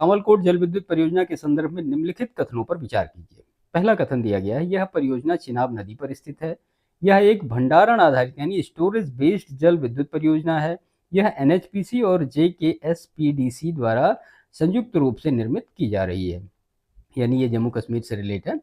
सावलकोट जल विद्युत परियोजना के संदर्भ में निम्नलिखित कथनों पर विचार कीजिए। पहला कथन दिया गया है, यह परियोजना चिनाब नदी पर स्थित है। यह एक भंडारण आधारित यानी स्टोरेज बेस्ड जल विद्युत परियोजना है। यह एनएचपीसी और जेकेएसपीडीसी द्वारा संयुक्त रूप से निर्मित की जा रही है, यानी ये जम्मू कश्मीर से रिलेटेड है।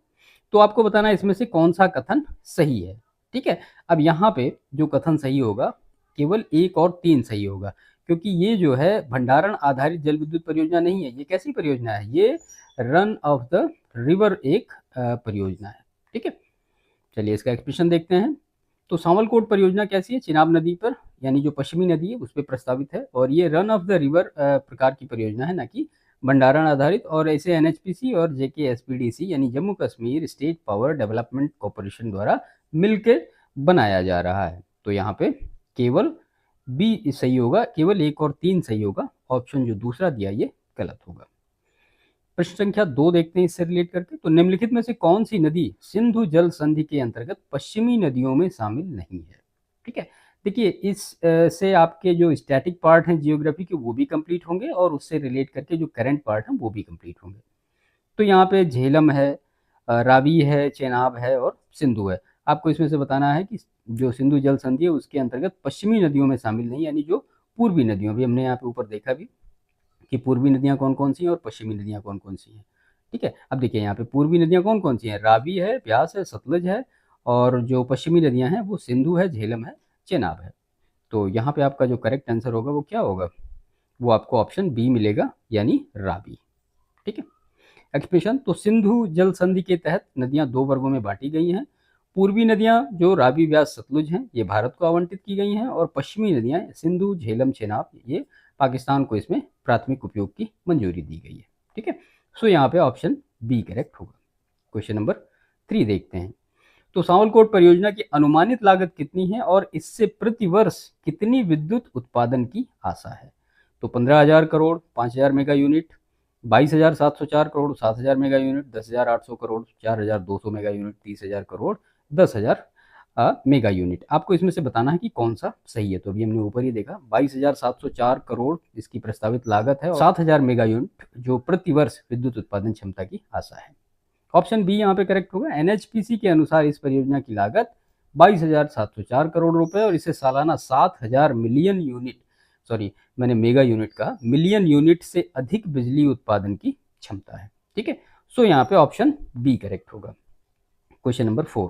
तो आपको बताना है इसमें से कौन सा कथन सही है। ठीक है, अब यहाँ पे जो कथन सही होगा केवल 1 और 3 सही होगा, क्योंकि ये जो है भंडारण आधारित जल विद्युत परियोजना नहीं है। ये कैसी परियोजना है? ये रन ऑफ द रिवर एक परियोजना है। ठीक है, चलिए इसका एक्सप्लेनेशन देखते हैं। तो सावलकोट परियोजना कैसी है? चिनाब नदी पर, यानी जो पश्चिमी नदी है उस पर प्रस्तावित है, और ये रन ऑफ द रिवर प्रकार की परियोजना है, ना कि भंडारण आधारित। और ऐसे एनएचपीसी और जेकेएसपीडीसी यानी Jammu Kashmir state power development corporation द्वारा मिलकर बनाया जा रहा है। तो यहाँ पे केवल बी सही होगा, केवल 1 और 3 सही होगा। ऑप्शन जो दूसरा दिया ये गलत होगा। प्रश्न संख्या 2 देखते हैं इससे रिलेट करके। तो निम्नलिखित में से कौन सी नदी सिंधु जल संधि के अंतर्गत पश्चिमी नदियों में शामिल नहीं है? ठीक है, देखिए इस से आपके जो स्टैटिक पार्ट हैं जियोग्राफी के वो भी कंप्लीट होंगे, और उससे रिलेट करके जो करंट पार्ट हैं वो भी कंप्लीट होंगे। तो यहाँ पे झेलम है, रावी है, चेनाब है और सिंधु है। आपको इसमें से बताना है कि जो सिंधु जल संधि है उसके अंतर्गत पश्चिमी नदियों में शामिल नहीं, यानी जो पूर्वी नदियों, भी हमने यहाँ पे ऊपर देखा भी कि पूर्वी नदियाँ कौन कौन सी हैं और पश्चिमी नदियाँ कौन कौन सी हैं। ठीक है, अब देखिए यहाँ पे पूर्वी नदियाँ कौन कौन सी हैं? रावी है, ब्यास है, सतलज है, और जो पश्चिमी नदियाँ हैं वो सिंधु है, झेलम है, चेनाब है। तो यहाँ पे आपका जो करेक्ट आंसर होगा वो क्या होगा? वो आपको ऑप्शन बी मिलेगा, यानी रावी। ठीक है, एक्सप्रेशन। तो सिंधु जल संधि के तहत नदियां 2 वर्गों में बांटी गई हैं। पूर्वी नदियां जो रावी, व्यास, सतलुज हैं ये भारत को आवंटित की गई हैं, और पश्चिमी नदियां सिंधु, झेलम, चेनाब ये पाकिस्तान को इसमें प्राथमिक उपयोग की मंजूरी दी गई है। ठीक है, सो यहाँ पे ऑप्शन बी करेक्ट होगा। क्वेश्चन नंबर 3 देखते हैं। तो सावलकोट परियोजना की अनुमानित लागत कितनी है और इससे प्रति वर्ष कितनी विद्युत उत्पादन की आशा है? तो 15,000 crore, 5,000 mega unit, 22,704 crore, 7,000 mega unit, 10,800 crore, 4,200 mega unit, 30,000 crore, 10,000 mega unit. आपको इसमें से बताना है कि कौन सा सही है। तो अभी हमने ऊपर ही देखा 22,704 करोड़ इसकी प्रस्तावित लागत है, और 7,000 मेगा यूनिट जो प्रति वर्ष विद्युत उत्पादन क्षमता की आशा है। ऑप्शन बी यहाँ पे करेक्ट होगा। एनएचपीसी के अनुसार इस परियोजना की लागत 22,704 करोड़ रुपए, और इसे सालाना 7,000 मिलियन यूनिट, सॉरी मैंने मेगा यूनिट कहा, मिलियन यूनिट से अधिक बिजली उत्पादन की क्षमता है। ठीक है, सो यहाँ पे ऑप्शन बी करेक्ट होगा। Question number 4।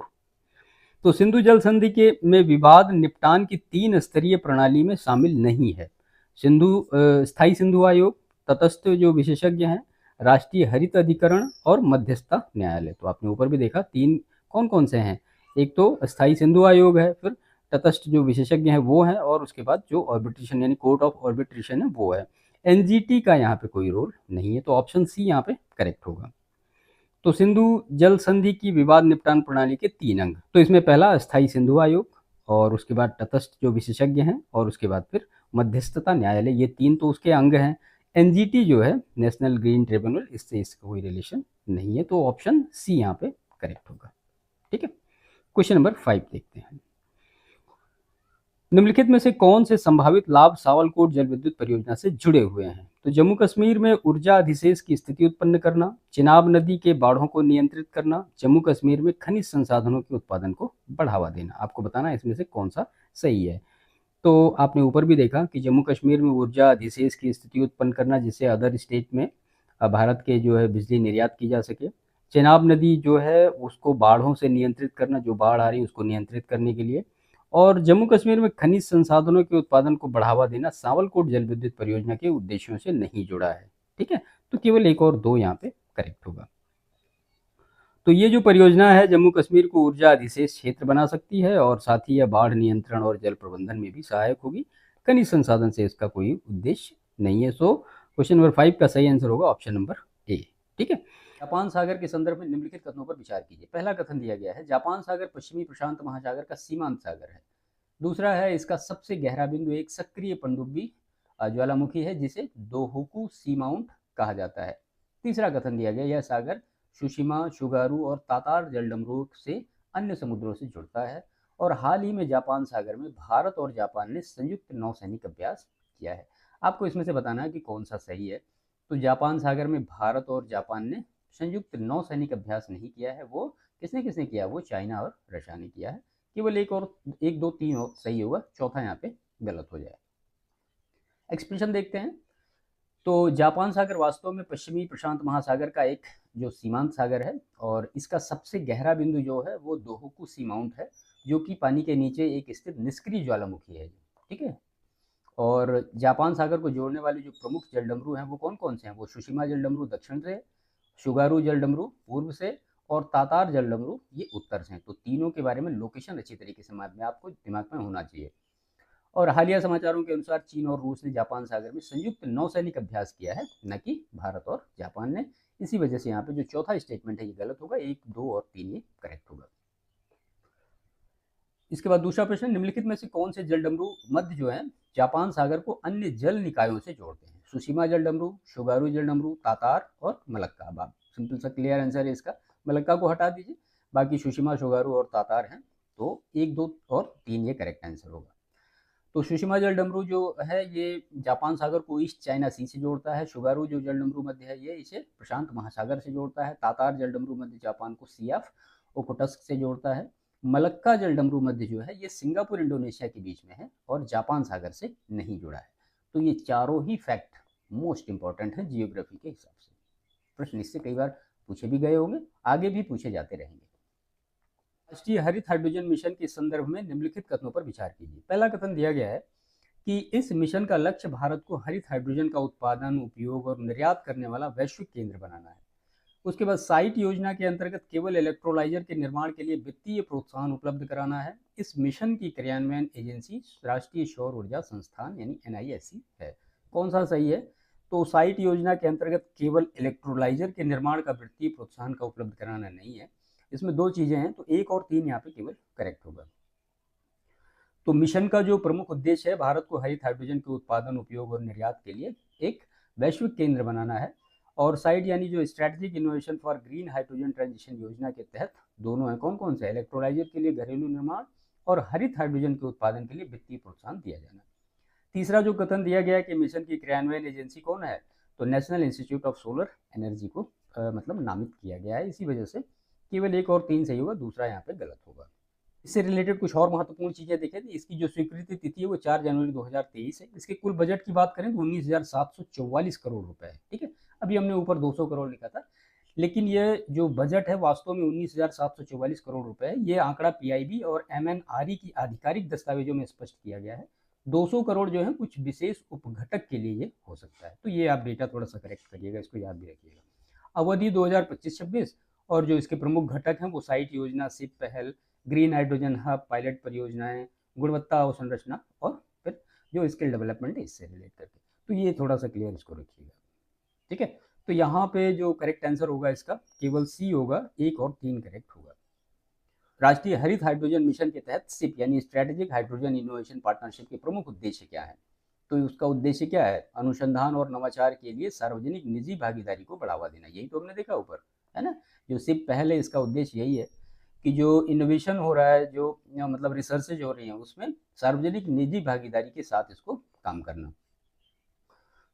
तो सिंधु जल संधि के में विवाद निपटान की 3 स्तरीय प्रणाली में शामिल नहीं है। स्थायी सिंधु आयोग, तटस्थ जो विशेषज्ञ हैं, राष्ट्रीय हरित अधिकरण और मध्यस्थता न्यायालय। तो आपने ऊपर भी देखा 3 कौन कौन से हैं। एक तो स्थायी सिंधु आयोग है, फिर तटस्थ जो विशेषज्ञ हैं वो है, और उसके बाद जो आर्बिट्रेशन यानी कोर्ट ऑफ आर्बिट्रेशन है वो है। एनजीटी का यहाँ पे कोई रोल नहीं है, तो ऑप्शन सी यहाँ पे करेक्ट होगा। तो सिंधु जल संधि की विवाद निपटान प्रणाली के 3 अंग। तो इसमें पहला स्थायी सिंधु आयोग, और उसके बाद तटस्थ जो विशेषज्ञ हैं, और उसके बाद फिर मध्यस्थता न्यायालय। ये 3 तो उसके अंग हैं। एनजीटी जो है नेशनल ग्रीन ट्रिब्यूनल, इससे इसका कोई रिलेशन नहीं है, तो ऑप्शन सी यहाँ पे करेक्ट होगा। ठीक है, क्वेश्चन नंबर 5 देखते हैं। निम्नलिखित में से कौन से संभावित लाभ सावलकोट जल विद्युत परियोजना से जुड़े हुए हैं? तो जम्मू कश्मीर में ऊर्जा अधिशेष की स्थिति उत्पन्न करना, चिनाब नदी के बाढ़ों को नियंत्रित करना, जम्मू कश्मीर में खनिज संसाधनों के उत्पादन को बढ़ावा देना। आपको बताना है इसमें से कौन सा सही है। तो आपने ऊपर भी देखा कि जम्मू कश्मीर में ऊर्जा अधिशेष की स्थिति उत्पन्न करना, जिससे अदर स्टेट में भारत के जो है बिजली निर्यात की जा सके। चिनाब नदी जो है उसको बाढ़ों से नियंत्रित करना, जो बाढ़ आ रही है उसको नियंत्रित करने के लिए। और जम्मू कश्मीर में खनिज संसाधनों के उत्पादन को बढ़ावा देना सावलकोट जल विद्युत परियोजना के उद्देश्यों से नहीं जुड़ा है। ठीक है, तो केवल 1 और 2 यहाँ पे करेक्ट होगा। तो ये जो परियोजना है जम्मू कश्मीर को ऊर्जा अधिशेष क्षेत्र बना सकती है, और साथ ही यह बाढ़ नियंत्रण और जल प्रबंधन में भी सहायक होगी। खनिज संसाधन से इसका कोई उद्देश्य नहीं है। सो क्वेश्चन नंबर 5 का सही आंसर होगा ऑप्शन नंबर ए। ठीक है, जापान सागर के संदर्भ में निम्नलिखित कथनों पर विचार कीजिए। पहला कथन दिया गया है, जापान सागर पश्चिमी प्रशांत महासागर का सीमांत सागर है। दूसरा है, इसका सबसे गहरा बिंदु एक सक्रिय पनडुब्बी ज्वालामुखी है जिसे दोहुकू सी माउंट कहा जाता है। तीसरा कथन दिया गया, यह सागर सुशिमा, शुगारू और तातार जलडमरूट से अन्य समुद्रों से जुड़ता है, और हाल ही में जापान सागर में भारत और जापान ने संयुक्त नौसैनिक अभ्यास किया है। आपको इसमें से बताना है कि कौन सा सही है। तो जापान सागर में भारत और जापान ने संयुक्त नौसैनिक अभ्यास नहीं किया है। वो किसने किसने किया? वो चाइना और रशिया ने किया है। केवल एक और, एक दो तीन सही होगा, चौथा यहाँ पे गलत हो जाए। एक्सप्रेशन देखते हैं। तो जापान सागर वास्तव में पश्चिमी प्रशांत महासागर का एक जो सीमांत सागर है, और इसका सबसे गहरा बिंदु जो है वो दोहोकू सी माउंट है, जो कि पानी के नीचे एक स्थित निष्क्रिय ज्वालामुखी है। ठीक है। और जापान सागर को जोड़ने वाले जो प्रमुख जलडमरू हैं वो कौन कौन से हैं? वो सुशिमा जलडमरू दक्षिण से, शुगारू जलडमरू पूर्व से, और तातार जलडमरू ये उत्तर से हैं। तो तीनों के बारे में लोकेशन अच्छी तरीके से में आपको दिमाग में होना चाहिए। और हालिया समाचारों के अनुसार चीन और रूस ने जापान सागर में संयुक्त नौसैनिक अभ्यास किया है, न कि भारत और जापान ने। इसी वजह से यहाँ पे जो चौथा स्टेटमेंट है ये गलत होगा, 1, 2 और 3 ये करेक्ट होगा। इसके बाद दूसरा प्रश्न, निम्नलिखित में से कौन से जलडमरू मध्य जो है जापान सागर को अन्य जल निकायों से जोड़ते हैं? सुशीमा जलडमरू, शुगारू जलडमरू, तातार और मलक्का। अब सिंपल सा क्लियर आंसर है इसका, मलक्का को हटा दीजिए, बाकी सुशीमा, शुगारू और तातार हैं। तो 1, 2 और 3 ये करेक्ट आंसर होगा। तो सुशिमा जलडमरू जो है ये जापान सागर को ईस्ट चाइना सी से जोड़ता है। शुगारू जो जलडमरू मध्य है ये इसे प्रशांत महासागर से जोड़ता है। तातार जलडमरू मध्य जापान को सी ऑफ ओखोटस्क से जोड़ता है। मलक्का जलडमरू मध्य जो है ये सिंगापुर इंडोनेशिया के बीच में है और जापान सागर से नहीं जुड़ा है। तो ये चारों ही फैक्ट मोस्ट इंपॉर्टेंट है जियोग्राफी के हिसाब से। प्रश्न इससे कई बार पूछे भी गए होंगे, आगे भी पूछे जाते रहेंगे। राष्ट्रीय हरित हाइड्रोजन मिशन के संदर्भ में निम्नलिखित कथनों पर विचार कीजिए। पहला कथन दिया गया है कि इस मिशन का लक्ष्य भारत को हरित हाइड्रोजन का उत्पादन, उपयोग और निर्यात करने वाला वैश्विक केंद्र बनाना है। उसके बाद साइट योजना के अंतर्गत केवल इलेक्ट्रोलाइजर के निर्माण के लिए वित्तीय प्रोत्साहन उपलब्ध कराना है। इस मिशन की क्रियान्वयन एजेंसी राष्ट्रीय सौर ऊर्जा संस्थान यानी NISC है। कौन सा सही है? तो साइट योजना के अंतर्गत केवल इलेक्ट्रोलाइजर के निर्माण का वित्तीय प्रोत्साहन का उपलब्ध कराना नहीं है। इसमें दो चीजें हैं, तो 1 और 3 यहाँ पे केवल करेक्ट होगा। तो मिशन का जो प्रमुख उद्देश्य है भारत को हरित हाइड्रोजन के उत्पादन, उपयोग और निर्यात के लिए एक वैश्विक केंद्र बनाना है। और साइट यानी जो strategic innovation for green hydrogen transition योजना के तहत दोनों हैं। कौन कौन से? इलेक्ट्रोलाइजर के लिए घरेलू निर्माण और हरित हाइड्रोजन के उत्पादन के लिए वित्तीय प्रोत्साहन दिया जाना। तीसरा जो कथन दिया गया है कि मिशन की क्रियान्वयन एजेंसी कौन है, तो national institute of solar energy को मतलब नामित किया गया है। इसी वजह से केवल 1 और 3 सही होगा, दूसरा यहाँ पे गलत होगा। इससे रिलेटेड कुछ और महत्वपूर्ण चीजें देखें तो इसकी जो स्वीकृति तिथि है वो 4 जनवरी 2023 है। इसके कुल बजट की बात करें तो 19,744 करोड़ रुपए है। ठीक है, अभी हमने ऊपर 200 करोड़ लिखा था, लेकिन ये जो बजट है वास्तव में 19,744 करोड़ रुपए है। ये आंकड़ा PIB और MNRE की आधिकारिक दस्तावेजों में स्पष्ट किया गया है। 200 करोड़ जो है कुछ विशेष उपघटक के लिए ये हो सकता है। तो ये आप डेटा थोड़ा सा करेक्ट करिएगा, इसको याद भी रखिएगा। अवधि 2025-26 और जो इसके प्रमुख घटक हैं वो साइट योजना, सिप पहल, ग्रीन हाइड्रोजन हब, पायलट परियोजनाएं, गुणवत्ता अवसंरचना और फिर जो स्किल डेवलपमेंट है इससे रिलेट करके। तो ये थोड़ा सा क्लियर इसको रखिएगा। ठीक है, तो यहाँ पे जो करेक्ट आंसर होगा इसका केवल C होगा, 1 और 3 करेक्ट होगा। राष्ट्रीय हरित हाइड्रोजन मिशन के तहत सिप यानी स्ट्रैटेजिक हाइड्रोजन इनोवेशन पार्टनरशिप के प्रमुख उद्देश्य क्या है? तो उसका उद्देश्य क्या है? अनुसंधान और नवाचार के लिए सार्वजनिक निजी भागीदारी को बढ़ावा देना। यही तो हमने देखा ऊपर, है ना। जो सिप पहल है इसका उद्देश्य यही है कि जो इनोवेशन हो रहा है, जो मतलब रिसर्चेज हो रही हैं, उसमें सार्वजनिक निजी भागीदारी के साथ इसको काम करना।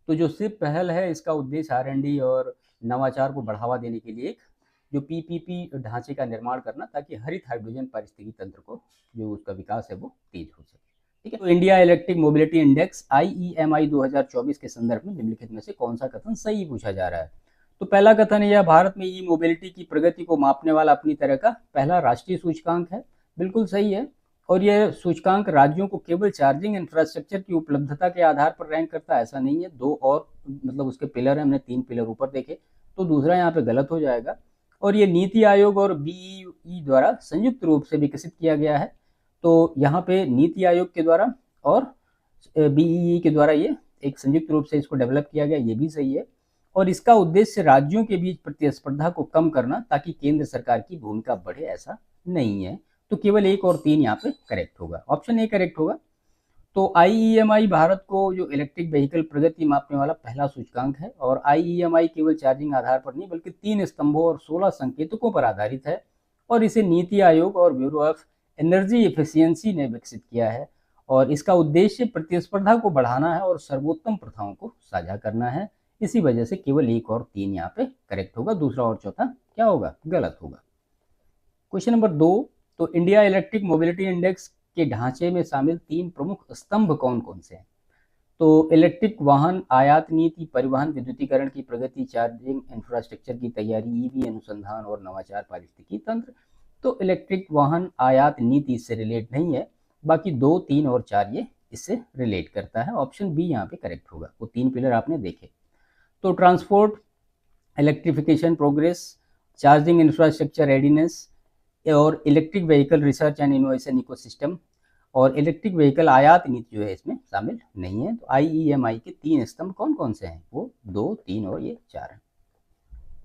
तो जो सिप पहल है इसका उद्देश्य R&D और नवाचार को बढ़ावा देने के लिए एक जो PPP ढांचे का निर्माण करना, ताकि हरित हाइड्रोजन पारिस्थितिकी तंत्र को जो उसका विकास है वो तेज हो सके। ठीक है, तो India electric mobility index IEMI 2024 के संदर्भ में निम्नलिखित में से कौन सा कथन सही पूछा जा रहा है? तो पहला कथन है, यह भारत में ई मोबिलिटी की प्रगति को मापने वाला अपनी तरह का पहला राष्ट्रीय सूचकांक है। बिल्कुल सही है। और यह सूचकांक राज्यों को केवल चार्जिंग इंफ्रास्ट्रक्चर की उपलब्धता के आधार पर रैंक करता है, ऐसा नहीं है। 2 और मतलब उसके पिलर है, हमने 3 पिलर ऊपर देखे, तो दूसरा यहाँ पे गलत हो जाएगा। और ये नीति आयोग और BEE द्वारा संयुक्त रूप से विकसित किया गया है। तो यहाँ पे नीति आयोग के द्वारा और BEE के द्वारा ये एक संयुक्त रूप से इसको डेवलप किया गया, ये भी सही है। और इसका उद्देश्य राज्यों के बीच प्रतिस्पर्धा को कम करना, ताकि केंद्र सरकार की भूमिका बढ़े, ऐसा नहीं है। तो केवल 1 और 3 यहाँ पे करेक्ट होगा, ऑप्शन A करेक्ट होगा। तो IEMI भारत को जो इलेक्ट्रिक व्हीकल प्रगति मापने वाला पहला सूचकांक है। और IEMI केवल चार्जिंग आधार पर नहीं बल्कि 3 स्तंभों और 16 संकेतकों पर आधारित है। और इसे नीति आयोग और ब्यूरो ऑफ एनर्जी एफिशिएंसी ने विकसित किया है। और इसका उद्देश्य प्रतिस्पर्धा को बढ़ाना है और सर्वोत्तम प्रथाओं को साझा करना है। इसी वजह से केवल 1 और 3 यहाँ पे करेक्ट होगा, दूसरा और चौथा क्या होगा, गलत होगा। क्वेश्चन नंबर 2, तो इंडिया इलेक्ट्रिक मोबिलिटी इंडेक्स के ढांचे में शामिल 3 प्रमुख स्तंभ कौन कौन से हैं? तो इलेक्ट्रिक वाहन आयात नीति, परिवहन विद्युतीकरण की प्रगति, चार्जिंग इंफ्रास्ट्रक्चर की तैयारी, ईवी अनुसंधान और नवाचार, पारिस्थितिकी तंत्र। तो इलेक्ट्रिक वाहन आयात नीति इससे रिलेट नहीं है, बाकी 2, 3 और 4 ये इससे रिलेट करता है। ऑप्शन बी यहाँ पे करेक्ट होगा। वो 3 पिलर आपने देखे। तो transport, electrification progress, charging infrastructure readiness और electric vehicle research and innovation ecosystem और इलेक्ट्रिक व्हीकल आयात नीति जो है इसमें शामिल नहीं है। तो IEMI के 3 स्तंभ कौन कौन से हैं? वो 2, 3 और ये 4 हैं।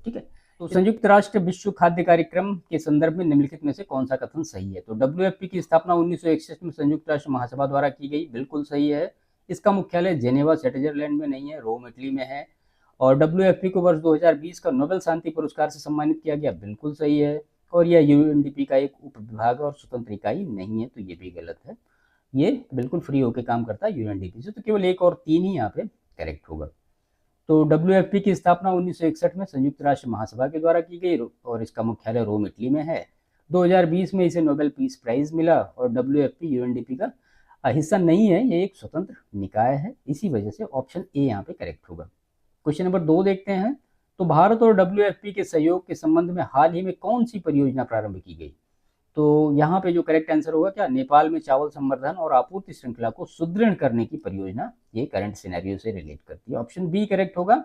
ठीक है। तो संयुक्त राष्ट्र विश्व खाद्य कार्यक्रम के संदर्भ में निम्नलिखित में से कौन सा कथन सही है? तो WFP की स्थापना 1961 में संयुक्त राष्ट्र महासभा द्वारा की गई, बिल्कुल सही है। इसका मुख्यालय जेनेवा स्विट्जरलैंड में नहीं है, रोम इटली में है। और WFP को वर्ष 2020 का नोबेल शांति पुरस्कार से सम्मानित किया गया, बिल्कुल सही है। और यह UNDP का एक उपविभाग और स्वतंत्र इकाई नहीं है, तो ये भी गलत है। ये बिल्कुल फ्री होकर काम करता है UNDP से। तो केवल 1 और 3 ही यहाँ पे करेक्ट होगा। तो WFP की स्थापना 1961 में संयुक्त राष्ट्र महासभा के द्वारा की गई और इसका मुख्यालय रोम इटली में है। 2020 में इसे नोबेल पीस प्राइज मिला और WFP UNDP का हिस्सा नहीं है, ये एक स्वतंत्र निकाय है। इसी वजह से ऑप्शन ए यहाँ पे करेक्ट होगा। क्वेश्चन नंबर 2 देखते हैं। तो भारत और WFP के सहयोग के संबंध में हाल ही में कौन सी परियोजना प्रारंभ की गई? तो यहाँ पे जो करेक्ट आंसर होगा क्या, नेपाल में चावल संवर्धन और आपूर्ति श्रृंखला को सुदृढ़ करने की परियोजना, ये करंट सिनेरियो से रिलेट करती है। ऑप्शन बी करेक्ट होगा।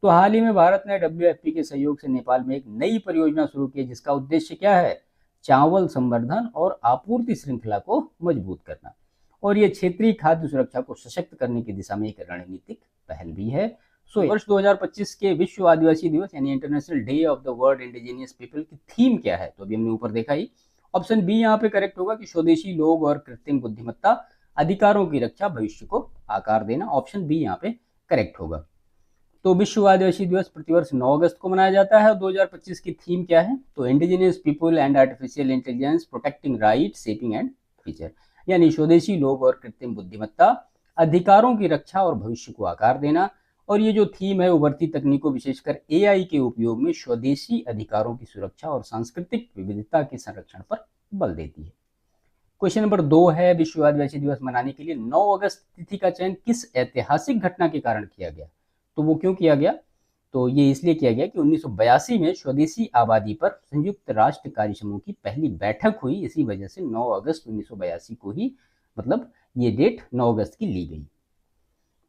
तो हाल ही में भारत ने WFP के सहयोग से नेपाल में एक नई परियोजना शुरू की, जिसका उद्देश्य क्या है, चावल संवर्धन और आपूर्ति श्रृंखला को मजबूत करना। और ये क्षेत्रीय खाद्य सुरक्षा को सशक्त करने की दिशा में एक रणनीतिक पहल भी है। वर्ष 2025 के विश्व आदिवासी दिवस यानी international day of the world indigenous people की थीम क्या है? तो अभी हमने ऊपर देखा ही। ऑप्शन बी यहाँ पे करेक्ट होगा कि स्वदेशी लोग और कृत्रिम बुद्धिमत्ता, अधिकारों की रक्षा, भविष्य को आकार देना। ऑप्शन बी यहाँ पे करेक्ट होगा। तो विश्व आदिवासी दिवस प्रतिवर्ष 9 अगस्त को मनाया जाता है। 2025 की थीम क्या है? तो indigenous people and artificial intelligence, protecting right, shaping and future, यानी स्वदेशी लोग और कृत्रिम बुद्धिमत्ता, अधिकारों की रक्षा और भविष्य को आकार देना। और ये जो थीम है उभरती तकनीकों विशेषकर AI के उपयोग में स्वदेशी अधिकारों की सुरक्षा और सांस्कृतिक विविधता के संरक्षण पर बल देती है। क्वेश्चन नंबर 2 है, विश्व आदिवासी दिवस मनाने के लिए 9 अगस्त तिथि का चयन किस ऐतिहासिक घटना के कारण किया गया? तो वो क्यों किया गया? तो ये इसलिए किया गया कि 1982 में स्वदेशी आबादी पर संयुक्त राष्ट्र कार्य समूह की पहली बैठक हुई। इसी वजह से 9 अगस्त 1982 को ही मतलब ये डेट 9 अगस्त की ली गई।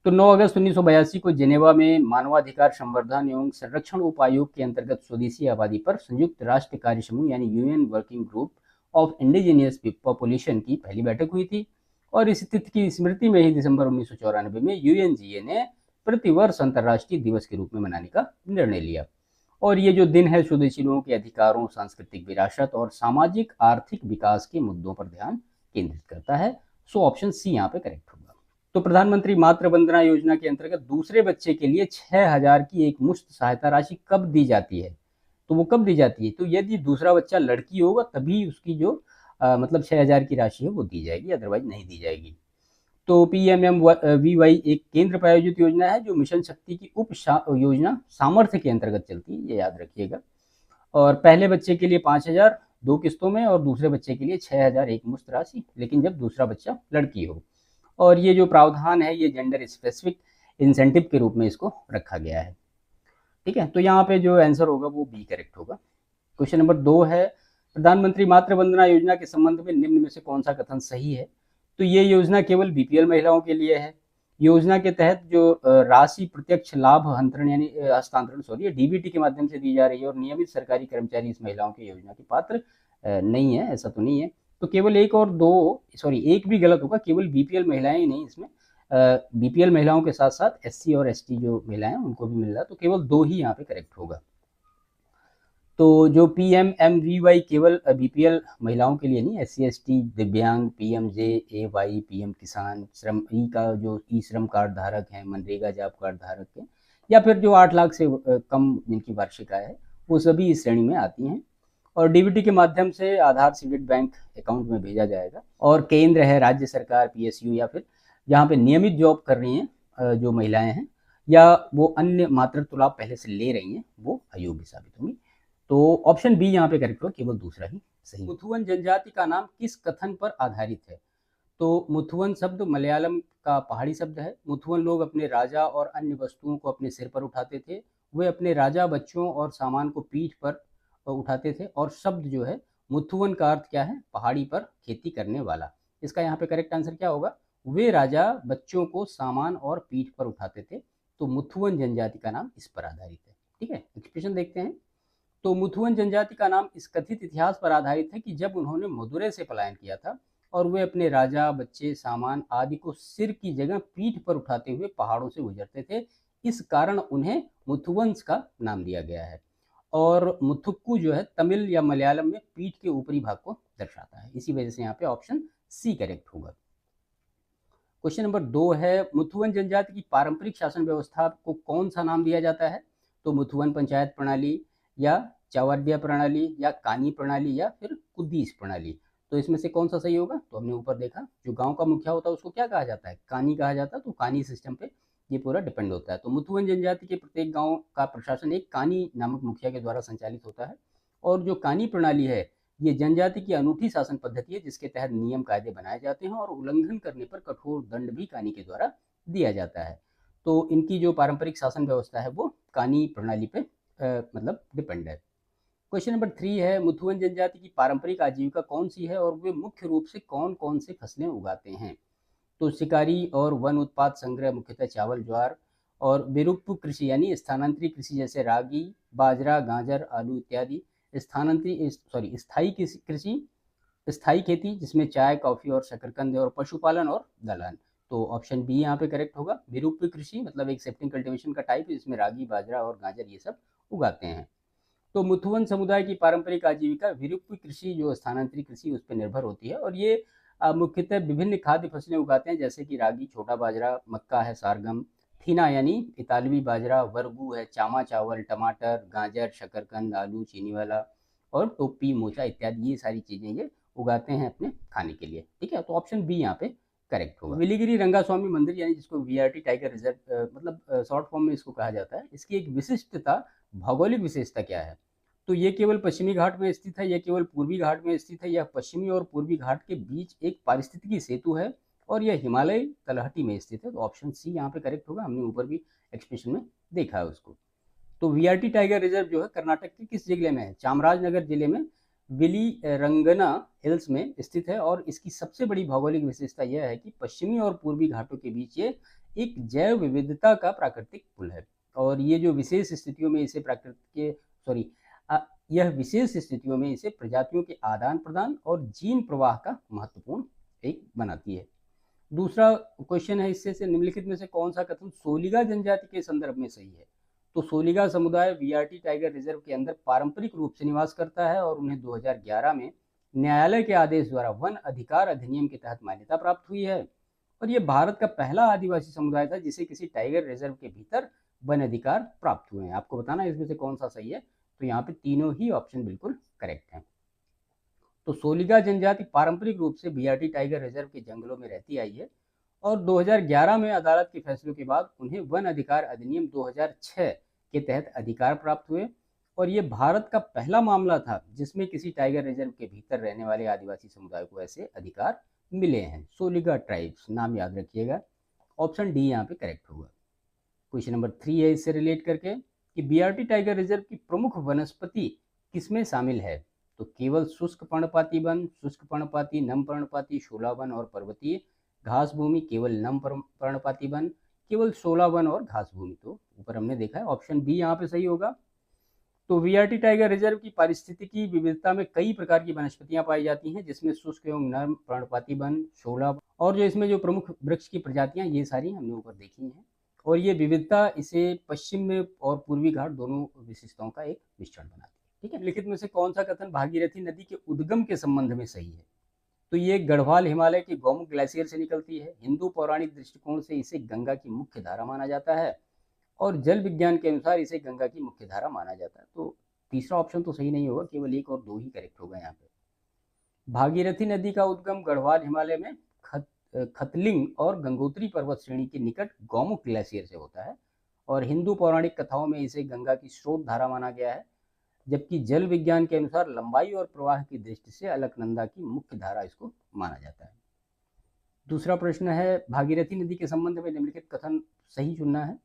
तो 9 अगस्त 1982 को जेनेवा में मानवाधिकार संवर्धन एवं संरक्षण उपायोग के अंतर्गत स्वदेशी आबादी पर संयुक्त राष्ट्र कार्य समूह यानी UN working group of indigenous population की पहली बैठक हुई थी। और इस तिथि की स्मृति में ही दिसंबर 1994 में UNGA ने प्रतिवर्ष अंतर्राष्ट्रीय दिवस के रूप में मनाने का निर्णय लिया। और ये जो दिन है स्वदेशी लोगों के अधिकारों, सांस्कृतिक विरासत और सामाजिक आर्थिक विकास के मुद्दों पर ध्यान केंद्रित करता है। सो ऑप्शन सी यहाँ पे करेक्ट होगा। तो प्रधानमंत्री मातृ वंदना योजना के अंतर्गत दूसरे बच्चे के लिए 6,000 की एक मुश्त सहायता राशि कब दी जाती है? तो वो कब दी जाती है? तो यदि दूसरा बच्चा लड़की होगा तभी उसकी जो मतलब 6,000 की राशि है वो दी जाएगी, अदरवाइज नहीं दी जाएगी। तो PMMVY एक केंद्र प्रायोजित योजना है जो मिशन शक्ति की उप योजना सामर्थ्य के अंतर्गत चलती है, ये याद रखिएगा। और पहले बच्चे के लिए 5,000 2 किस्तों में और दूसरे बच्चे के लिए 6,000 एक मुश्त राशि, लेकिन जब दूसरा बच्चा लड़की हो। और ये जो प्रावधान है ये जेंडर स्पेसिफिक इंसेंटिव के रूप में इसको रखा गया है। ठीक है, तो यहाँ पे जो आंसर होगा वो बी करेक्ट होगा। क्वेश्चन नंबर 2 है, प्रधानमंत्री मातृ वंदना योजना के संबंध में निम्न में से कौन सा कथन सही है? तो ये योजना केवल BPL महिलाओं के लिए है। योजना के तहत जो राशि प्रत्यक्ष लाभ हस्तांतरण DBT के माध्यम से दी जा रही है और नियमित सरकारी कर्मचारी इस महिलाओं की योजना के पात्र नहीं है, ऐसा तो नहीं है। तो केवल 1 और 2 1 भी गलत होगा, केवल BPL महिलाएं ही नहीं, इसमें BPL महिलाओं के साथ साथ SC और ST जो महिलाएं उनको भी मिल रहा है। तो केवल 2 ही यहाँ पे करेक्ट होगा। तो जो PMMVY केवल BPL महिलाओं के लिए नहीं, SC ST, दिव्यांग, PMJAY, PM किसान, श्रम ई का जो ई श्रम कार्ड धारक हैं, मनरेगा जॉब कार्ड धारक हैं, या फिर जो 8 लाख से कम जिनकी वार्षिक आय है, वो सभी इस श्रेणी में आती हैं। और DBT के माध्यम से आधार सीडेड बैंक अकाउंट में भेजा जाएगा। और केंद्र है, राज्य सरकार, PSU या फिर जहाँ पे नियमित जॉब कर रही हैं जो महिलाएं हैं, या वो अन्य मातृत्व लाभ पहले से ले रही हैं वो अयोग्य साबित होंगी। तो ऑप्शन बी यहाँ पे करेक्ट होगा, केवल दूसरा ही सही। मुथुवन जनजाति का नाम किस कथन पर आधारित है? तो मुथुवन शब्द मलयालम का पहाड़ी शब्द है। मुथुवन लोग अपने राजा और अन्य वस्तुओं को अपने सिर पर उठाते थे। वे अपने राजा बच्चों और सामान को पीठ पर उठाते थे। और शब्द जो है मुथुवन का अर्थ क्या है? पहाड़ी पर खेती करने वाला। इसका यहाँ पे करेक्ट आंसर क्या होगा? वे राजा बच्चों को सामान और पीठ पर उठाते थे। तो मुथुवन जनजाति का नाम इस पर आधारित है। ठीक है, एक्सप्रेशन देखते हैं। तो मुथुवन जनजाति का नाम इस कथित इतिहास पर आधारित है कि जब उन्होंने मदुरै से पलायन किया था और वे अपने राजा बच्चे सामान आदि को सिर की जगह पीठ पर उठाते हुए पहाड़ों से गुजरते थे, इस कारण उन्हें मुथुवंश का नाम दिया गया है। और मुथुक्कू जो है तमिल या मलयालम में पीठ के ऊपरी भाग को दर्शाता है। इसी वजह से यहाँ पे ऑप्शन सी करेक्ट होगा। क्वेश्चन नंबर 2 है, मुथुवन जनजाति की पारंपरिक शासन व्यवस्था को कौन सा नाम दिया जाता है? तो मुथुवन पंचायत प्रणाली या चावाड्या प्रणाली या कानी प्रणाली या फिर कुदीस प्रणाली। तो इसमें से कौन सा सही होगा? तो हमने ऊपर देखा जो गांव का मुखिया होता है उसको क्या कहा जाता है? कानी कहा जाता है। तो कानी सिस्टम पे ये पूरा डिपेंड होता है। तो मुथुवन जनजाति के प्रत्येक गांव का प्रशासन एक कानी नामक मुखिया के द्वारा संचालित होता है। और जो कानी प्रणाली है ये जनजाति की अनूठी शासन पद्धति है जिसके तहत नियम कायदे बनाए जाते हैं और उल्लंघन करने पर कठोर दंड भी कानी के द्वारा दिया जाता है। तो इनकी जो पारंपरिक शासन व्यवस्था है वो कानी प्रणाली पे मतलब डिपेंड है। क्वेश्चन नंबर 3 है, मुथुवन जनजाति की पारंपरिक आजीविका कौन सी है और वे मुख्य रूप से कौन कौन से फसलें उगाते हैं? तो शिकारी और वन उत्पाद संग्रह मुख्यतः चावल ज्वार और विरूप कृषि यानी स्थानांतरी कृषि जैसे रागी बाजरा गाजर आलू इत्यादि। स्थायी कृषि स्थायी खेती जिसमें चाय कॉफी और शकरकंद और पशुपालन और दलहन। तो ऑप्शन बी यहाँ पे करेक्ट होगा। विरूप कृषि मतलब एक सेफ्टिंग कल्टीवेशन का टाइप जिसमें रागी बाजरा और गाजर ये सब उगाते हैं। तो मुथुवन समुदाय की पारंपरिक आजीविका विरूप कृषि जो स्थानांतरी कृषि उस पर निर्भर होती है और ये मुख्यतः विभिन्न खाद्य फसलें उगाते हैं जैसे कि रागी छोटा बाजरा मक्का है सारगम थीना यानी इतालवी बाजरा वर्गू है चामा चावल टमाटर गाजर शकरकंद आलू चीनी वाला और टोपी मोचा इत्यादि ये सारी चीजें ये उगाते हैं अपने खाने के लिए। ठीक है, तो ऑप्शन बी यहाँ पे करेक्ट होगा। विलीगिरी रंगास्वामी मंदिर यानी जिसको वीआरटी टाइगर रिजर्व मतलब शॉर्ट फॉर्म में इसको कहा जाता है, इसकी एक विशिष्टता भौगोलिक विशेषता क्या है? तो ये केवल पश्चिमी घाट में स्थित है, यह केवल पूर्वी घाट में स्थित है, यह पश्चिमी और पूर्वी घाट के बीच एक पारिस्थितिकी सेतु है और यह हिमालय तलहटी में स्थित है। तो ऑप्शन सी यहाँ पे करेक्ट होगा। हमने ऊपर भी एक्सप्रेशन में देखा है उसको। तो वीआरटी टाइगर रिजर्व जो है कर्नाटक के किस जिले में है? चामराजनगर जिले में विली रंगना हिल्स में स्थित है और इसकी सबसे बड़ी भौगोलिक विशेषता यह है कि पश्चिमी और पूर्वी घाटों के बीच ये एक जैव विविधता का प्राकृतिक पुल है और ये जो विशेष स्थितियों में इसे यह विशेष स्थितियों में इसे प्रजातियों के आदान प्रदान और जीन प्रवाह का महत्वपूर्ण एक बनाती है। दूसरा क्वेश्चन है इससे से निम्नलिखित में से कौन सा कथन सोलिगा जनजाति के संदर्भ में सही है? तो सोलिगा समुदाय वीआरटी टाइगर रिजर्व के अंदर पारंपरिक रूप से निवास करता है और उन्हें 2011 में न्यायालय के आदेश द्वारा वन अधिकार अधिनियम के तहत मान्यता प्राप्त हुई है और ये भारत का पहला आदिवासी समुदाय था जिसे किसी टाइगर रिजर्व के भीतर वन अधिकार प्राप्त हुए हैं। आपको बताना इसमें से कौन सा सही है। तो यहाँ पे तीनों ही ऑप्शन बिल्कुल करेक्ट हैं। तो सोलिगा जनजाति पारंपरिक रूप से वीआरटी टाइगर रिजर्व के जंगलों में रहती आई है और 2011 में अदालत के फैसलों के बाद उन्हें वन अधिकार अधिनियम 2006 के तहत अधिकार प्राप्त हुए और ये भारत का पहला मामला था जिसमें किसी टाइगर रिजर्व के भीतर रहने वाले आदिवासी समुदाय को ऐसे अधिकार मिले हैं। सोलिगा ट्राइब्स नाम याद रखिएगा। ऑप्शन डी यहाँ पे करेक्ट होगा। क्वेश्चन नंबर 3 है इससे रिलेट करके कि वीआरटी टाइगर रिजर्व की प्रमुख वनस्पति किसमें शामिल है? तो केवल शुष्क पर्णपाती वन शुष्क पर्णपाती नम पर्णपाती शोला वन और पर्वतीय घास भूमि केवल नम पर्णपाती वन केवल शोला वन और घास भूमि। तो ऊपर हमने देखा है ऑप्शन बी यहाँ पे सही होगा। तो वीआरटी टाइगर रिजर्व की पारिस्थितिकी विविधता में कई प्रकार की वनस्पतियां पाई जाती हैं जिसमें शुष्क एवं नर्म पर्णपाती वन शोला और जो इसमें जो प्रमुख वृक्ष की प्रजातियां ये सारी हमने ऊपर देखी हैं और ये विविधता इसे पश्चिम में और पूर्वी घाट दोनों विशेषताओं का एक मिश्रण बनाती है। ठीक है, लिखित में से कौन सा कथन भागीरथी नदी के उद्गम के संबंध में सही है? तो ये गढ़वाल हिमालय के गौमुख ग्लेशियर से निकलती है। हिंदू पौराणिक दृष्टिकोण से इसे गंगा की मुख्य धारा माना जाता है और जल विज्ञान के अनुसार इसे गंगा की मुख्य धारा माना जाता है। तो तीसरा ऑप्शन तो सही नहीं होगा, केवल 1 और 2 ही करेक्ट होगा यहाँ पे। भागीरथी नदी का उद्गम गढ़वाल हिमालय में खतलिंग और गंगोत्री पर्वत श्रेणी के निकट गौमुख ग्लेशियर से होता है और हिंदू पौराणिक कथाओं में इसे गंगा की स्रोत धारा माना गया है, जबकि जल विज्ञान के अनुसार लंबाई और प्रवाह की दृष्टि से अलकनंदा की मुख्य धारा इसको माना जाता है। दूसरा प्रश्न है, भागीरथी नदी के संबंध में निम्नलिखित कथन सही चुनना है।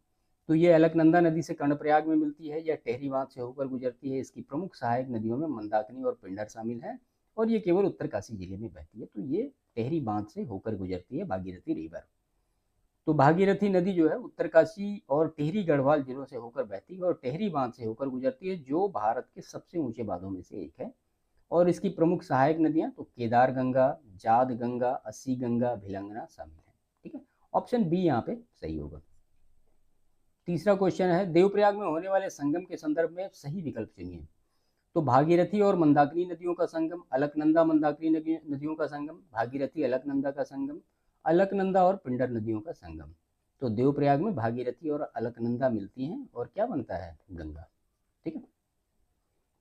तो ये अलकनंदा नदी से कर्णप्रयाग में मिलती है, यह टेहरी बांध से होकर गुजरती है, इसकी प्रमुख सहायक नदियों में मंदाकिनी और पिंडर शामिल है, और ये केवल उत्तरकाशी जिले में बहती है। तो ये टेहरी बांध से होकर गुजरती है भागीरथी रिवर। तो भागीरथी नदी जो है उत्तरकाशी और टिहरी गढ़वाल जिलों से होकर बहती है और टेहरी बांध से होकर गुजरती है, जो भारत के सबसे ऊंचे बांधों में से एक है। और इसकी प्रमुख सहायक नदियां तो केदार गंगा, जाद गंगा, अस्सी गंगा, भिलंगना शामिल है। ठीक है, ऑप्शन बी यहाँ पे सही होगा। तीसरा क्वेश्चन है, देवप्रयाग में होने वाले संगम के संदर्भ में सही विकल्प चुनिए। तो भागीरथी और मंदाकिनी नदियों का संगम, अलकनंदा मंदाकिनी नदियों का संगम, भागीरथी अलकनंदा का संगम, अलकनंदा और पिंडर नदियों का संगम। तो देवप्रयाग में भागीरथी और अलकनंदा मिलती हैं और क्या बनता है, गंगा। ठीक है,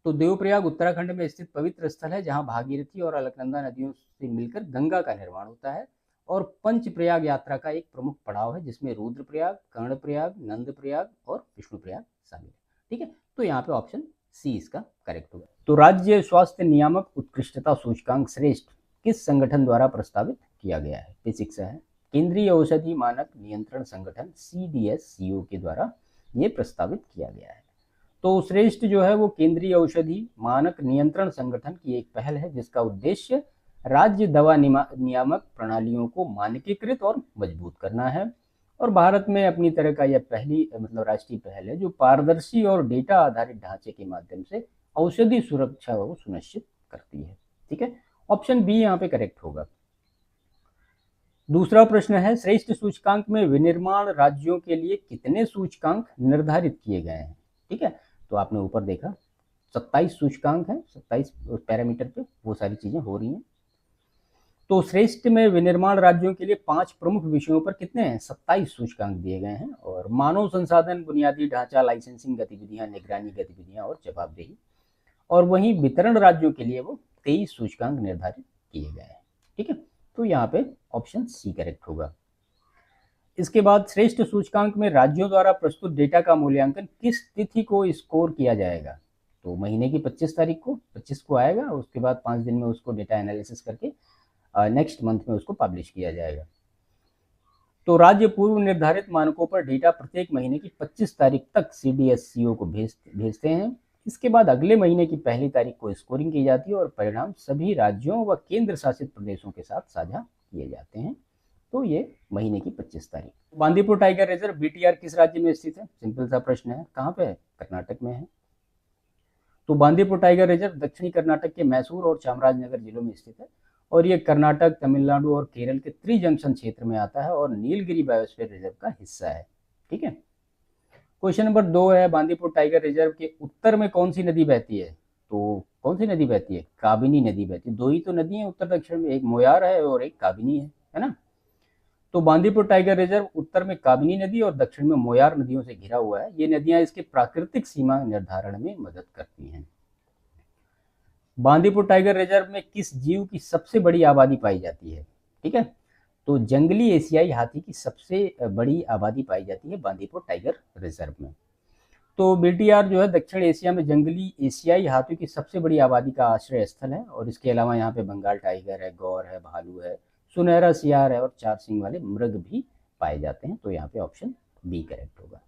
तो देवप्रयाग उत्तराखंड में स्थित पवित्र स्थल है, जहां भागीरथी और अलकनंदा नदियों से मिलकर गंगा का निर्माण होता है, और पंचप्रयाग यात्रा का एक प्रमुख पड़ाव है, जिसमें रुद्रप्रयाग, कर्णप्रयाग, नंदप्रयाग और विष्णुप्रयाग शामिल है। ठीक है, तो यहाँ पे ऑप्शन सी इसका करेक्ट होगा। तो राज्य स्वास्थ्य नियामक उत्कृष्टता सूचकांक श्रेष्ठ किस संगठन द्वारा प्रस्तावित किया गया है? बेसिक्स है, केंद्रीय औषधि मानक नियंत्रण संगठन CDSCO के द्वारा ये प्रस्तावित किया गया है। तो श्रेष्ठ जो है वो केंद्रीय औषधि मानक नियंत्रण संगठन की एक पहल है, जिसका उद्देश्य राज्य दवा नियामक प्रणालियों को मानकीकृत और मजबूत करना है। और भारत में अपनी तरह का यह पहली राष्ट्रीय पहल है, जो पारदर्शी और डेटा आधारित ढांचे के माध्यम से औषधि सुरक्षा को सुनिश्चित करती है। ठीक है, ऑप्शन बी यहाँ पे करेक्ट होगा। दूसरा प्रश्न है, श्रेष्ठ सूचकांक में विनिर्माण राज्यों के लिए कितने सूचकांक निर्धारित किए गए हैं? ठीक है, तो आपने ऊपर देखा 27 सूचकांक है, 27 पैरामीटर पे वो सारी चीजें हो रही हैं। तो श्रेष्ठ में विनिर्माण राज्यों के लिए 5 प्रमुख विषयों पर कितने हैं, 27 सूचकांक दिए गए हैं। और मानव संसाधन, बुनियादी ढांचा, लाइसेंसिंग गतिविधियां, निगरानी गतिविधियां और जवाबदेही। और वहीं वितरण राज्यों के लिए वो 23 सूचकांक निर्धारित किए गए हैं। ठीक है, तो यहाँ पे ऑप्शन सी करेक्ट होगा। इसके बाद श्रेष्ठ सूचकांक में राज्यों द्वारा प्रस्तुत डेटा का मूल्यांकन किस तिथि को स्कोर किया जाएगा? तो महीने की 25 तारीख को, 25 को आएगा, उसके बाद 5 दिन में उसको डेटा एनालिसिस करके नेक्स्ट मंथ में उसको पब्लिश किया जाएगा। तो राज्य पूर्व निर्धारित मानकों पर डेटा प्रत्येक महीने की 25 तारीख तक CDSCO को भेजते हैं। इसके बाद अगले महीने की पहली तारीख को स्कोरिंग की जाती है और परिणाम सभी राज्यों व केंद्र शासित प्रदेशों के साथ साझा किए जाते हैं। तो ये महीने की 25 तारीख। बांदीपुर टाइगर रिजर्व BTR किस राज्य में स्थित है? सिंपल सा प्रश्न है, कहाँ पे है? कर्नाटक में है। तो बांदीपुर टाइगर रिजर्व दक्षिणी कर्नाटक के मैसूर और चामराजनगर जिलों में स्थित है, और ये कर्नाटक, तमिलनाडु और केरल के त्रिजंक्शन क्षेत्र में आता है और नीलगिरी बायोस्फीयर रिजर्व का हिस्सा है। ठीक है, क्वेश्चन नंबर 2 है, बांदीपुर टाइगर रिजर्व के उत्तर में कौन सी नदी बहती है? तो कौन सी नदी बहती है? काबिनी नदी बहती है। 2 ही तो नदी है उत्तर दक्षिण में, एक मोयार है और एक काबिनी है ना। तो बांदीपुर टाइगर रिजर्व उत्तर में काबिनी नदी और दक्षिण में मोयार नदियों से घिरा हुआ है। ये नदियां इसके प्राकृतिक सीमा निर्धारण में मदद करती हैं। बांदीपुर टाइगर रिजर्व में किस जीव की सबसे बड़ी आबादी पाई जाती है? ठीक है, तो जंगली एशियाई हाथी की सबसे बड़ी आबादी पाई जाती है बांदीपुर टाइगर रिजर्व में। तो BTR जो है दक्षिण एशिया में जंगली एशियाई हाथियों की सबसे बड़ी आबादी का आश्रय स्थल है, और इसके अलावा यहाँ पे बंगाल टाइगर है, गौर है, भालू है, सुनहरा सियार है और 4 सिंग वाले मृग भी पाए जाते हैं। तो यहाँ पे ऑप्शन बी करेक्ट होगा।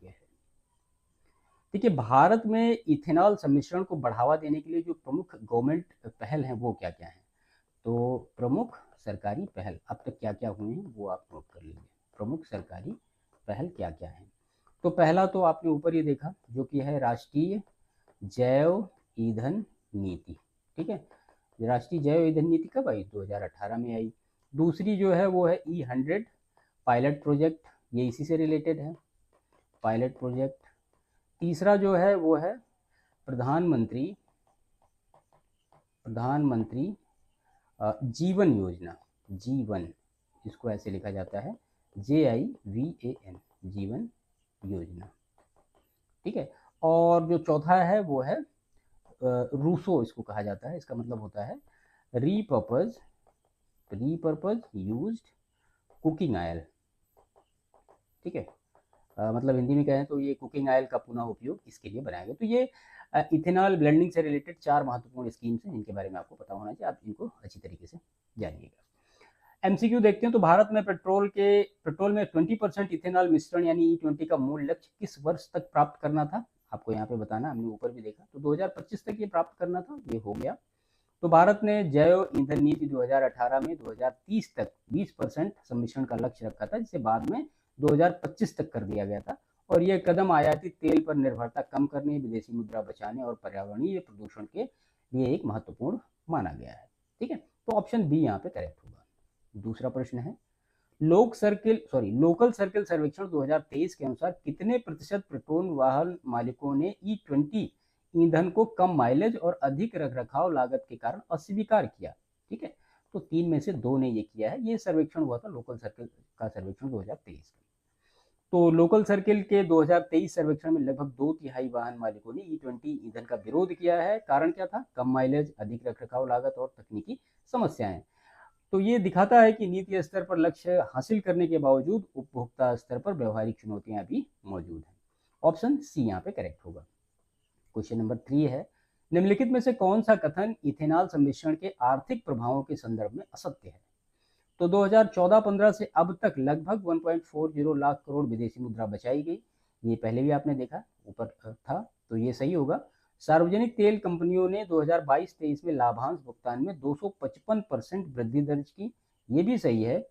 देखिए, भारत में इथेनॉल सम्मिश्रण को बढ़ावा देने के लिए जो प्रमुख गवर्नमेंट पहल हैं वो क्या क्या है? तो प्रमुख सरकारी पहल अब तक क्या क्या हुए हैं वो आप नोट कर लीजिए। प्रमुख सरकारी पहल क्या क्या है? तो पहला तो आपने ऊपर ही देखा, जो कि है राष्ट्रीय जैव ईंधन नीति। ठीक है, राष्ट्रीय जैव ईंधन नीति कब आई? 2018 में आई। दूसरी जो है वो है E100 पायलट प्रोजेक्ट, ये इसी से रिलेटेड है, पायलट प्रोजेक्ट। तीसरा जो है वो है प्रधानमंत्री जीवन योजना, जीवन, इसको ऐसे लिखा जाता है JIVAN, जीवन योजना। ठीक है, और जो चौथा है वो है रूसो, इसको कहा जाता है, इसका मतलब होता है रीपर्पज यूज्ड कुकिंग ऑयल। ठीक है, मतलब हिंदी में कहें तो ये कुकिंग ऑयल का पुनः उपयोग इसके लिए बनाया गया। तो ये इथेनॉल ब्लेंडिंग से रिलेटेड 4 महत्वपूर्ण स्कीम्स हैं जिनके बारे में आपको पता होना चाहिए, आप इनको अच्छी तरीके से जानिएगा। एमसीक्यू देखते हैं तो भारत में पेट्रोल में 20% इथेनॉल मिश्रण यानी E20 का मूल लक्ष्य किस वर्ष तक प्राप्त करना था, आपको यहाँ पे बताना, हमने ऊपर भी देखा। तो 2025 तक ये प्राप्त करना था, ये हो गया। तो भारत ने जैव ईंधन नीति 2018 में 2030 तक 20% सम्मिश्रण का लक्ष्य रखा था, जिसे बाद में 2025 तक कर दिया गया था। और यह कदम आयातित तेल पर निर्भरता कम करने, विदेशी मुद्रा बचाने और पर्यावरणीय प्रदूषण के लिए एक महत्वपूर्ण माना गया है। ठीक है, तो ऑप्शन बी यहाँ पे करेक्ट होगा। दूसरा प्रश्न है, लोकल सर्किल सर्वेक्षण 2023 के अनुसार कितने प्रतिशत पेट्रोल वाहन मालिकों ने E20 ईंधन को कम माइलेज और अधिक रखरखाव लागत के कारण अस्वीकार किया? ठीक है, तो 3 में से 2 ने ये किया है। ये सर्वेक्षण हुआ था लोकल सर्किल का सर्वेक्षण 2023 का। तो लोकल सर्किल के 2023 सर्वेक्षण में लगभग 2/3 वाहन मालिकों ने E20 ईंधन का विरोध किया है। कारण क्या था? कम माइलेज, अधिक रखरखाव लागत और तकनीकी समस्याएं। तो ये दिखाता है कि नीति स्तर पर लक्ष्य हासिल करने के बावजूद उपभोक्ता स्तर पर व्यवहारिक चुनौतियां भी मौजूद हैं। ऑप्शन सी यहाँ पे करेक्ट होगा। क्वेश्चन नंबर 3 है, निम्नलिखित में से कौन सा कथन इथेनॉल सम्मिश्रण के आर्थिक प्रभावों के संदर्भ में असत्य है? तो 2014-15 से अब तक लगभग 1.40 लाख करोड़ विदेशी मुद्रा बचाई गई। ये पहले भी आपने देखा, ऊपर था, तो ये सही होगा। सार्वजनिक तेल कंपनियों ने 2022-23 में लाभांश भुगतान में 255% वृद्धि दर्ज की, ये भी सही है।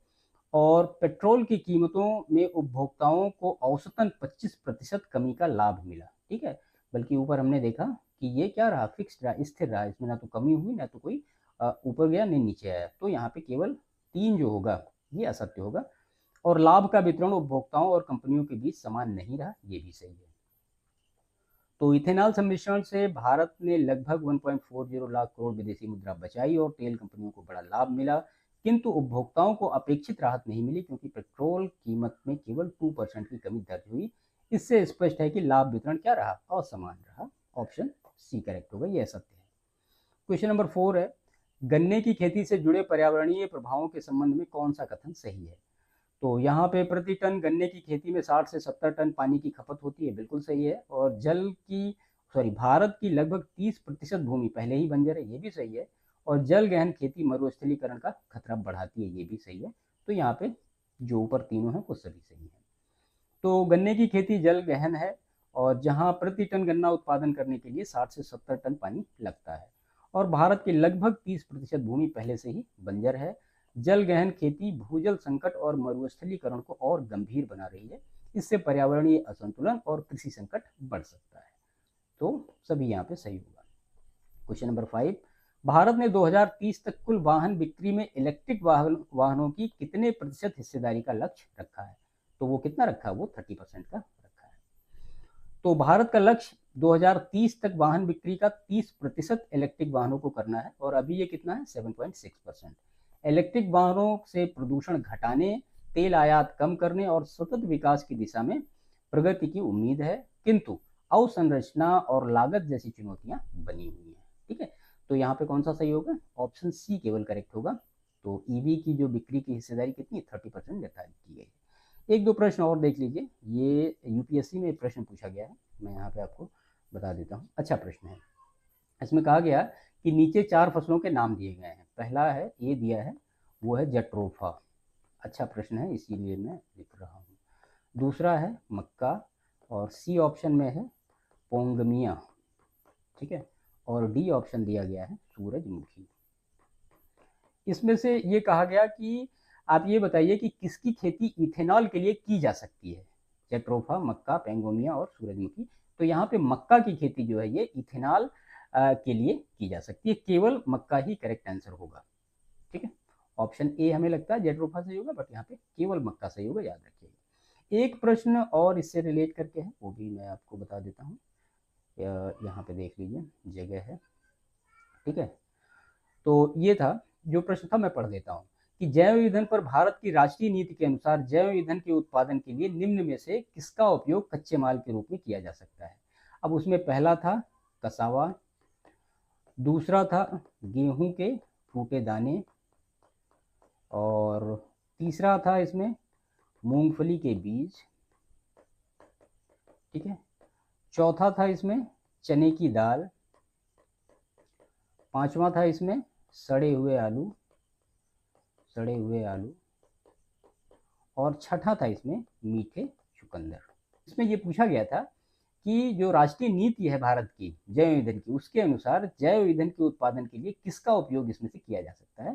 और पेट्रोल की कीमतों में उपभोक्ताओं को औसतन 25% कमी का लाभ मिला। ठीक है, बल्कि ऊपर हमने देखा कि ये क्या रहा, फिक्स्ड रहा, स्थिर रहा, इसमें ना तो कमी हुई ना तो कोई ऊपर गया नहीं नीचे आया। तो यहाँ पे केवल 3 जो होगा ये असत्य होगा। और लाभ का वितरण उपभोक्ताओं और कंपनियों के बीच समान नहीं रहा, ये भी सही है। तो इथेनॉल सम्मिश्रण से भारत ने लगभग 1.40 लाख करोड़ विदेशी मुद्रा बचाई और तेल कंपनियों को बड़ा लाभ मिला, किंतु उपभोक्ताओं को अपेक्षित राहत नहीं मिली क्योंकि पेट्रोल कीमत में केवल 2% की कमी दर्ज हुई। इससे स्पष्ट है कि लाभ वितरण क्या रहा, असमान रहा। ऑप्शन सी करेक्ट होगा, यह सत्य है। क्वेश्चन नंबर 4 है, गन्ने की खेती से जुड़े पर्यावरणीय प्रभावों के संबंध में कौन सा कथन सही है? तो यहाँ पे प्रति टन गन्ने की खेती में 60 से 70 टन पानी की खपत होती है, बिल्कुल सही है। और भारत की लगभग 30% भूमि पहले ही बंजर है, ये भी सही है। और जल गहन खेती मरुस्थलीकरण का खतरा बढ़ाती है, ये भी सही है। तो यहाँ पे जो ऊपर तीनों हैं वो सभी सही है। तो गन्ने की खेती जल गहन है और जहाँ प्रति टन गन्ना उत्पादन करने के लिए 60 से 70 टन पानी लगता है। और भारत की लगभग 30% भूमि पहले से ही बंजर है। जल गहन खेती भूजल संकट और मरुस्थलीकरण को और गंभीर बना रही है। इससे पर्यावरणीय असंतुलन और कृषि संकट बढ़ सकता है। तो सभी यहाँ पे सही होगा। क्वेश्चन नंबर 5, भारत ने 2030 तक कुल वाहन बिक्री में इलेक्ट्रिक वाहनों की कितने प्रतिशत हिस्सेदारी का लक्ष्य रखा है? तो वो कितना रखा है? वो 30% का रखा है। तो भारत का लक्ष्य 2030 तक वाहन बिक्री का 30% इलेक्ट्रिक वाहनों को करना है और अभी ये कितना है? 7.6%। इलेक्ट्रिक वाहनों से प्रदूषण घटाने, तेल आयात कम करने और सतत विकास की दिशा में प्रगति की उम्मीद है, किंतु अवसंरचना और लागत जैसी चुनौतियां बनी हुई हैं। ठीक है, तो यहाँ पे कौन सा सही होगा? ऑप्शन सी केवल करेक्ट होगा। तो ईवी की जो बिक्री की हिस्सेदारी कितनी? 30% निर्धारित की गई है। एक दो प्रश्न और देख लीजिए, ये यूपीएससी में प्रश्न पूछा गया है, मैं यहाँ पे आपको बता देता हूँ। अच्छा प्रश्न है, इसमें कहा गया कि नीचे 4 फसलों के नाम दिए गए हैं। पहला है, ये दिया है, वो है जट्रोफा। अच्छा प्रश्न है, इसीलिए मैं लिख रहा हूँ। दूसरा है मक्का और सी ऑप्शन में है पोंगमिया। ठीक है, और डी ऑप्शन दिया गया है सूरजमुखी। इसमें से ये कहा गया कि आप ये बताइए कि किसकी खेती इथेनॉल के लिए की जा सकती है? जट्रोफा, मक्का, पेंगोमिया और सूरजमुखी। तो यहाँ पे मक्का की खेती जो है ये इथेनॉल के लिए की जा सकती है, केवल मक्का ही करेक्ट आंसर होगा। ठीक है, ऑप्शन ए हमें लगता है जट्रोफा सही होगा, बट यहाँ पे केवल मक्का सही होगा, याद रखिएगा। एक प्रश्न और इससे रिलेट करके है, वो भी मैं आपको बता देता हूँ। यहाँ पे देख लीजिए, जगह है। ठीक है, तो ये था जो प्रश्न था, मैं पढ़ देता हूँ कि जैव ईंधन पर भारत की राष्ट्रीय नीति के अनुसार जैव ईंधन के उत्पादन के लिए निम्न में से किसका उपयोग कच्चे माल के रूप में किया जा सकता है? अब उसमें पहला था कसावा, दूसरा था गेहूं के फूटे दाने, और तीसरा था इसमें मूंगफली के बीज, ठीक है। चौथा था इसमें चने की दाल। पांचवा था इसमें सड़े हुए आलू, सड़े हुए आलू। और छठा था इसमें मीठे चुकंदर। इसमें ये पूछा गया था कि जो राष्ट्रीय नीति है भारत की जैव ईंधन की, उसके अनुसार जैव ईंधन के उत्पादन के लिए किसका उपयोग इसमें से किया जा सकता है।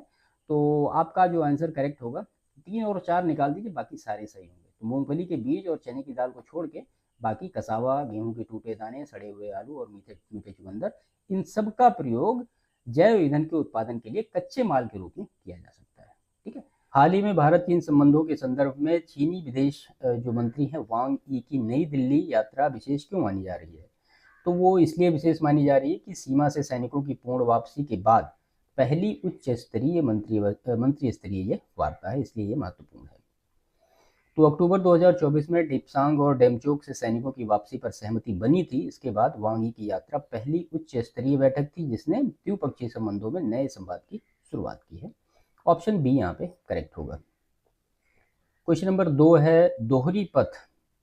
तो आपका जो आंसर करेक्ट होगा, 3 और 4 निकाल दीजिए, बाकी सारे सही होंगे। तो मूंगफली के बीज और चने की दाल को छोड़ के बाकी कसावा, गेहूं के टूटे दाने, सड़े हुए आलू और मीठे मीठे चुकंदर, इन सब का प्रयोग जैव ईंधन के उत्पादन के लिए कच्चे माल के रूप में किया जा सकता है। ठीक है। हाल ही में भारत चीन संबंधों के संदर्भ में चीनी विदेश जो मंत्री हैं वांग यी की नई दिल्ली यात्रा विशेष क्यों मानी जा रही है। तो वो इसलिए विशेष मानी जा रही है कि सीमा से सैनिकों की पूर्ण वापसी के बाद पहली उच्च स्तरीय मंत्री स्तरीय ये वार्ता है, इसलिए ये महत्वपूर्ण है। तो अक्टूबर 2024 में डिप्सांग और डेमचोक से सैनिकों की वापसी पर सहमति बनी थी। इसके बाद वांग यी की यात्रा पहली उच्च स्तरीय बैठक थी जिसने द्विपक्षीय संबंधों में नए संवाद की शुरुआत की है। ऑप्शन बी यहाँ पे करेक्ट होगा। क्वेश्चन नंबर 2 है दोहरी पथ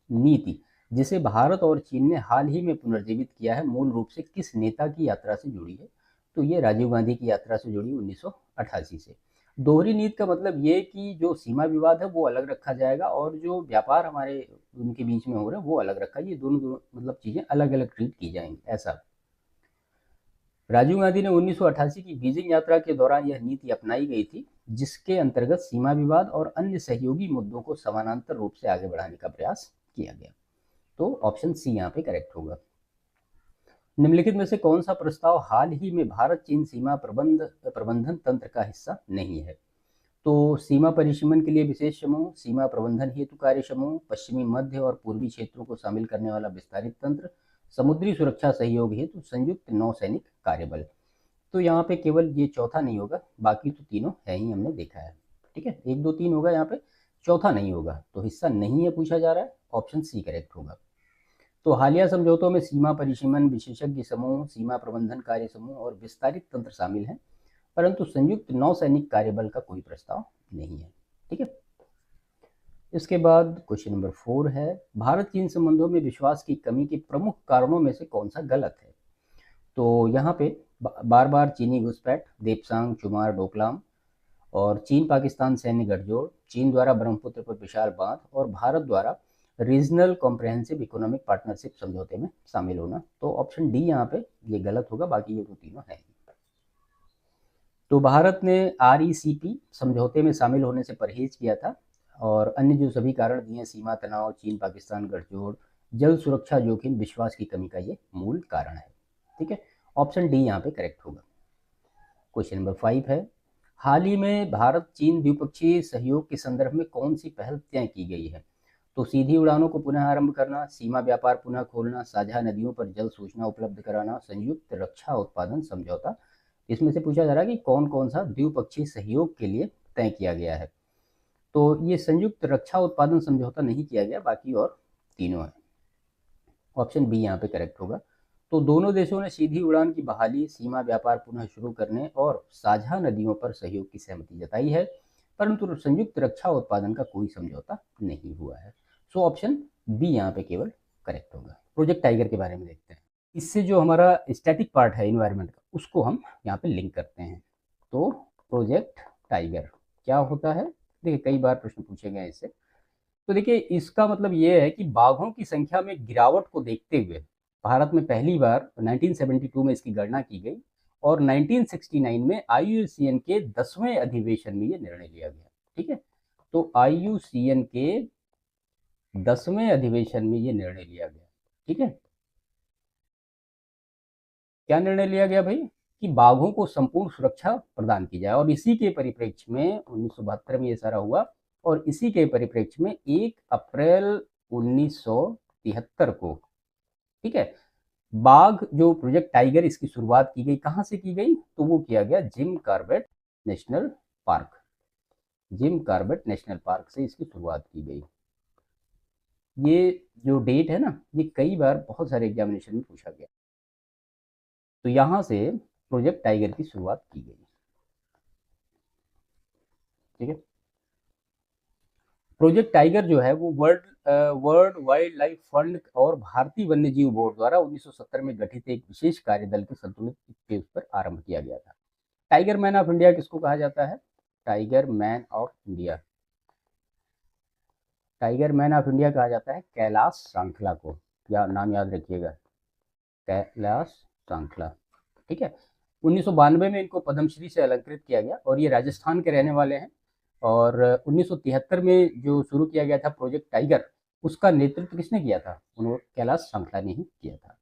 नीति जिसे भारत और चीन ने हाल ही में पुनर्जीवित किया है, मूल रूप से किस नेता की यात्रा से जुड़ी है। तो ये राजीव गांधी की यात्रा से जुड़ी 1988 से। दोहरी नीति का मतलब ये कि जो सीमा विवाद है वो अलग रखा जाएगा और जो व्यापार हमारे उनके बीच में हो रहा है वो अलग रखा, ये दोनों मतलब चीजें अलग अलग ट्रीट की जाएंगी, ऐसा। राजीव गांधी ने 1988 की बीजिंग यात्रा के दौरान यह नीति अपनाई गई थी जिसके अंतर्गत सीमा विवाद और अन्य सहयोगी मुद्दों को समानांतर रूप से आगे बढ़ाने का प्रयास किया गया। तो ऑप्शन सी यहाँ पे करेक्ट होगा। निम्नलिखित में से कौन सा प्रस्ताव हाल ही में भारत चीन सीमा प्रबंधन तंत्र का हिस्सा नहीं है। तो सीमा परिसीमन के लिए विशेष समूह, सीमा प्रबंधन हेतु कार्य समूह, पश्चिमी मध्य और पूर्वी क्षेत्रों को शामिल करने वाला विस्तारित तंत्र, समुद्री सुरक्षा सहयोग हेतु संयुक्त नौसैनिक कार्यबल। तो यहाँ पे केवल ये चौथा नहीं होगा, बाकी तो तीनों है ही, हमने देखा है। ठीक है, 1 2 3 होगा यहाँ पे, चौथा नहीं होगा, तो हिस्सा नहीं है पूछा जा रहा है, ऑप्शन सी करेक्ट होगा। तो हालिया समझौतों में सीमा परिसीमन विशेषज्ञ समूह, सीमा प्रबंधन कार्य समूह और विस्तारित तंत्र शामिल हैं, परंतु संयुक्त नौसैनिक कार्यबल का कोई प्रस्ताव नहीं है। ठीक है। इसके बाद क्वेश्चन नंबर 4 है भारत चीन संबंधों में विश्वास की कमी के प्रमुख कारणों में से कौन सा गलत है। तो यहाँ पे बार बार चीनी घुसपैठ, देपसांग, चुमार, डोकलाम और चीन पाकिस्तान सैन्य गठजोड़, चीन द्वारा ब्रह्मपुत्र पर विशाल बांध और भारत द्वारा रीजनल कॉम्प्रहेंसिव इकोनॉमिक पार्टनरशिप समझौते में शामिल होना। तो ऑप्शन डी यहाँ पे ये गलत होगा, बाकी ये तो तीनों है। तो भारत ने RECP समझौते में शामिल होने से परहेज किया था और अन्य जो सभी कारण दिए, सीमा तनाव, चीन पाकिस्तान गठजोड़, जल सुरक्षा जोखिम, विश्वास की कमी का ये मूल कारण है। ठीक है, ऑप्शन डी यहाँ पे करेक्ट होगा। क्वेश्चन नंबर 5 है हाल ही में भारत चीन द्विपक्षीय सहयोग के संदर्भ में कौन सी पहल तय की गई है। तो सीधी उड़ानों को पुनः आरंभ करना, सीमा व्यापार पुनः खोलना, साझा नदियों पर जल सूचना उपलब्ध कराना, संयुक्त रक्षा उत्पादन समझौता। इसमें से पूछा जा रहा है कि कौन कौन सा द्विपक्षीय सहयोग के लिए तय किया गया है। तो ये संयुक्त रक्षा उत्पादन समझौता नहीं किया गया, बाकी और तीनों है। ऑप्शन बी यहाँ पे करेक्ट होगा। तो दोनों देशों ने सीधी उड़ान की बहाली, सीमा व्यापार पुनः शुरू करने और साझा नदियों पर सहयोग की सहमति जताई है, परंतु संयुक्त रक्षा उत्पादन का कोई समझौता नहीं हुआ है। सो ऑप्शन बी यहाँ पे केवल करेक्ट होगा। प्रोजेक्ट टाइगर के बारे में देखते हैं। इससे जो हमारा स्टैटिक पार्ट है इन्वायरमेंट का, उसको हम यहाँ पे लिंक करते हैं। तो प्रोजेक्ट टाइगर क्या होता है, देखिए कई बार प्रश्न पूछे गए इससे। तो देखिए इसका मतलब ये है कि बाघों की संख्या में गिरावट को देखते हुए भारत में पहली बार 1972 में इसकी गणना की गई और 1969 में IUCN के 10वें अधिवेशन में ये निर्णय लिया गया। ठीक है, तो IUCN के 10वें अधिवेशन में ये निर्णय लिया गया। ठीक है, क्या निर्णय लिया गया भाई, कि बाघों को संपूर्ण सुरक्षा प्रदान की जाए। और इसी के परिप्रेक्ष्य में 1972 में ये सारा हुआ और इसी के परिप्रेक्ष्य में 1 अप्रैल 1973 को, ठीक है, बाघ जो प्रोजेक्ट टाइगर, इसकी शुरुआत की गई। कहां से की गई, तो वो किया गया Jim Corbett national park. Jim Corbett national park से इसकी शुरुआत की गई। ये जो डेट है ना, ये कई बार बहुत सारे एग्जामिनेशन में पूछा गया। तो यहां से प्रोजेक्ट टाइगर की शुरुआत की गई। ठीक है, प्रोजेक्ट टाइगर जो है वो world world wild life fund और भारतीय वन्यजीव बोर्ड द्वारा 1970 में गठित एक विशेष कार्यदल के संतुलित के उस पर आरंभ किया गया था। टाइगर मैन ऑफ इंडिया किसको कहा जाता है? Tiger man of India, tiger man of India कहा जाता है कैलाश सांखला को, या नाम याद रखिएगा, कैलाश सांखला। ठीक है, 1992 में इनको पद्मश्री से अलंकृत किया गया और ये राजस्थान के रहने वाले हैं। और 1973 में जो शुरू किया गया था प्रोजेक्ट टाइगर, उसका नेतृत्व किसने किया था? उन्होंने कैलाश सांखला ने ही किया था।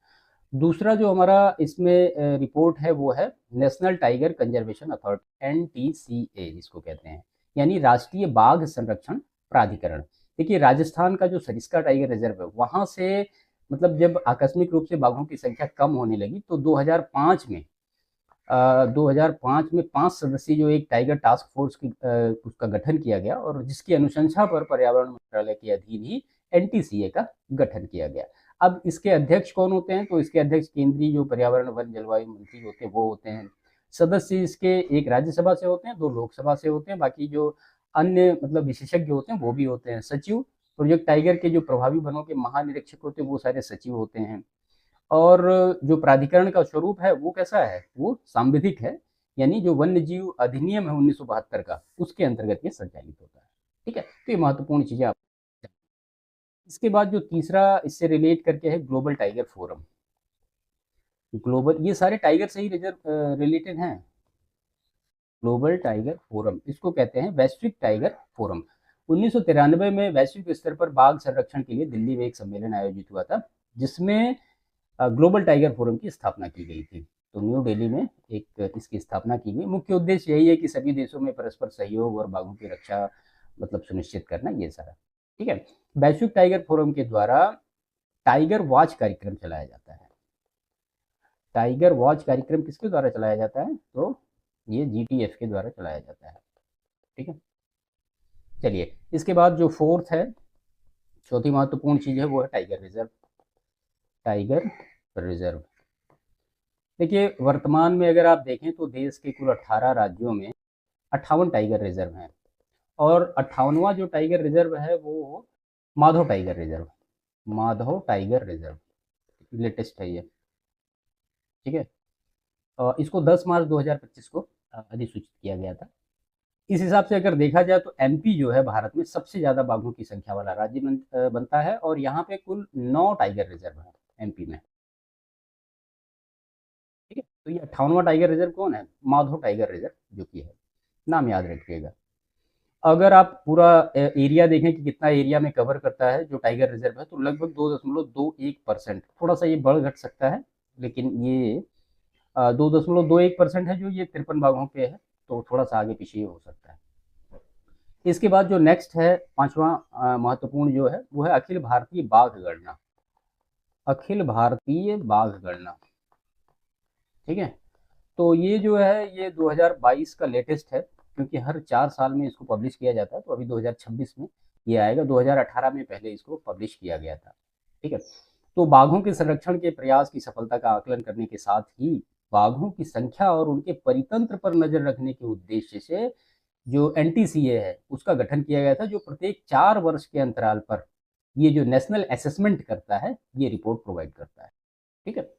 दूसरा जो हमारा इसमें रिपोर्ट है वो है national tiger conservation authority, NTCA जिसको कहते हैं, यानी राष्ट्रीय बाघ संरक्षण प्राधिकरण। देखिए, राजस्थान का जो सरिस्का टाइगर रिजर्व है, वहां से मतलब जब आकस्मिक रूप से बाघों की संख्या कम होने लगी तो 2005 में 5 सदस्यीय जो एक टाइगर टास्क फोर्स की उसका गठन किया गया और जिसकी अनुशंसा पर पर्यावरण मंत्रालय के अधीन ही NTCA का गठन किया गया। अब इसके अध्यक्ष कौन होते हैं? तो इसके अध्यक्ष केंद्रीय जो पर्यावरण वन जलवायु मंत्री होते हैं वो होते हैं। सदस्य इसके एक राज्यसभा से होते हैं, 2 लोकसभा से होते हैं, बाकी जो अन्य मतलब विशेषज्ञ होते हैं वो भी होते हैं। सचिव, प्रोजेक्ट टाइगर के जो प्रभावी वनों के महानिरीक्षक होते हैं वो सारे सचिव होते हैं। और जो प्राधिकरण का स्वरूप है वो कैसा है? वो सांविधिक है, यानी जो वन्य जीव अधिनियम है 1972 का, उसके अंतर्गत ये संचालित होता है। ठीक है, तो ये महत्वपूर्ण चीजें आप। इसके बाद जो तीसरा इससे रिलेट करके है ग्लोबल टाइगर फोरम। ग्लोबल, ये सारे टाइगर से ही रिलेटेड हैं। ग्लोबल टाइगर फोरम इसको कहते हैं वैश्विक टाइगर फोरम। 1993 में वैश्विक स्तर पर बाघ संरक्षण के लिए दिल्ली में एक सम्मेलन आयोजित हुआ था, जिसमें ग्लोबल टाइगर फोरम की स्थापना की गई थी। तो न्यू दिल्ली में एक इसकी स्थापना की गई। मुख्य उद्देश्य यही है कि सभी देशों में परस्पर सहयोग और बाघों की रक्षा मतलब सुनिश्चित करना, ये सारा। ठीक है, वैश्विक टाइगर फोरम के द्वारा टाइगर वॉच कार्यक्रम चलाया जाता है। टाइगर वॉच कार्यक्रम किसके द्वारा चलाया जाता है? तो ये GTF के द्वारा चलाया जाता है। ठीक है, चलिए इसके बाद जो फोर्थ है, चौथी महत्वपूर्ण चीज है, वो है टाइगर रिजर्व। टाइगर रिजर्व, देखिए वर्तमान में अगर आप देखें तो देश के कुल 18 राज्यों में 58 टाइगर रिजर्व हैं और 58वां जो टाइगर रिजर्व है वो Madhav tiger reserve, Madhav tiger reserve latest है ये। ठीक है, इसको 10 मार्च 2025 को अधिसूचित किया गया था। इस हिसाब से अगर देखा जाए तो MP जो है भारत में सबसे ज्यादा बाघों की संख्या वाला राज्य बनता है और यहाँ पे कुल 9 टाइगर रिजर्व है MP में। ठीक है, तो ये 58वां टाइगर रिजर्व कौन है? माधव टाइगर रिजर्व जो कि है, नाम याद रखिएगा। अगर आप पूरा एरिया देखें कि कितना एरिया में कवर करता है जो टाइगर रिजर्व है, तो लगभग 2.21%, थोड़ा सा ये बढ़ घट सकता है, लेकिन ये 2.21% है जो ये 53 बाघों पे है, तो थोड़ा सा आगे पीछे हो सकता है। इसके बाद जो नेक्स्ट है, पांचवा महत्वपूर्ण जो है वो है अखिल भारतीय बाघ गणना। अखिल भारतीय बाघ गणना, ठीक है, तो ये जो है ये 2022 का लेटेस्ट है, क्योंकि हर 4 साल में इसको पब्लिश किया जाता है, तो अभी 2026 में ये आएगा। 2018 में पहले इसको पब्लिश किया गया था। ठीक है, तो बाघों के संरक्षण के प्रयास की सफलता का आकलन करने के साथ ही बाघों की संख्या और उनके परितंत्र पर नजर रखने के उद्देश्य से जो NTCA है उसका गठन किया गया था, जो प्रत्येक 4 वर्ष के अंतराल पर ये जो नेशनल असेसमेंट करता है, ये रिपोर्ट प्रोवाइड करता है। ठीक है,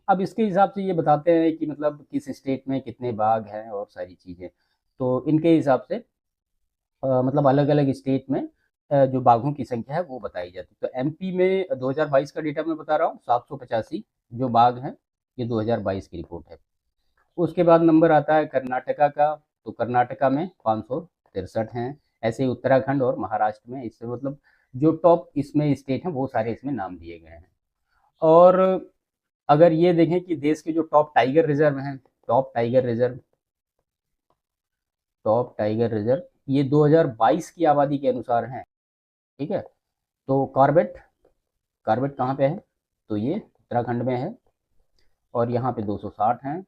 अब इसके हिसाब से ये बताते हैं कि मतलब किस स्टेट में कितने बाघ हैं और सारी चीज़ें, तो इनके हिसाब से मतलब अलग अलग स्टेट में जो बाघों की संख्या है वो बताई जाती है। तो MP में 2022 का डेटा मैं बता रहा हूँ, 785 जो बाघ हैं, ये 2022 की रिपोर्ट है। उसके बाद नंबर आता है कर्नाटका का, तो कर्नाटका में 563 हैं। ऐसे ही उत्तराखंड और महाराष्ट्र में, इससे मतलब जो टॉप इसमें स्टेट हैं वो सारे इसमें नाम दिए गए हैं। और अगर ये देखें कि देश के जो टॉप टाइगर रिजर्व हैं, टॉप टाइगर रिजर्व ये 2022 की आबादी के अनुसार हैं। ठीक है, तो कॉर्बेट, कॉर्बेट कहाँ पे है? तो ये उत्तराखंड में है और यहाँ पे 260 हैं।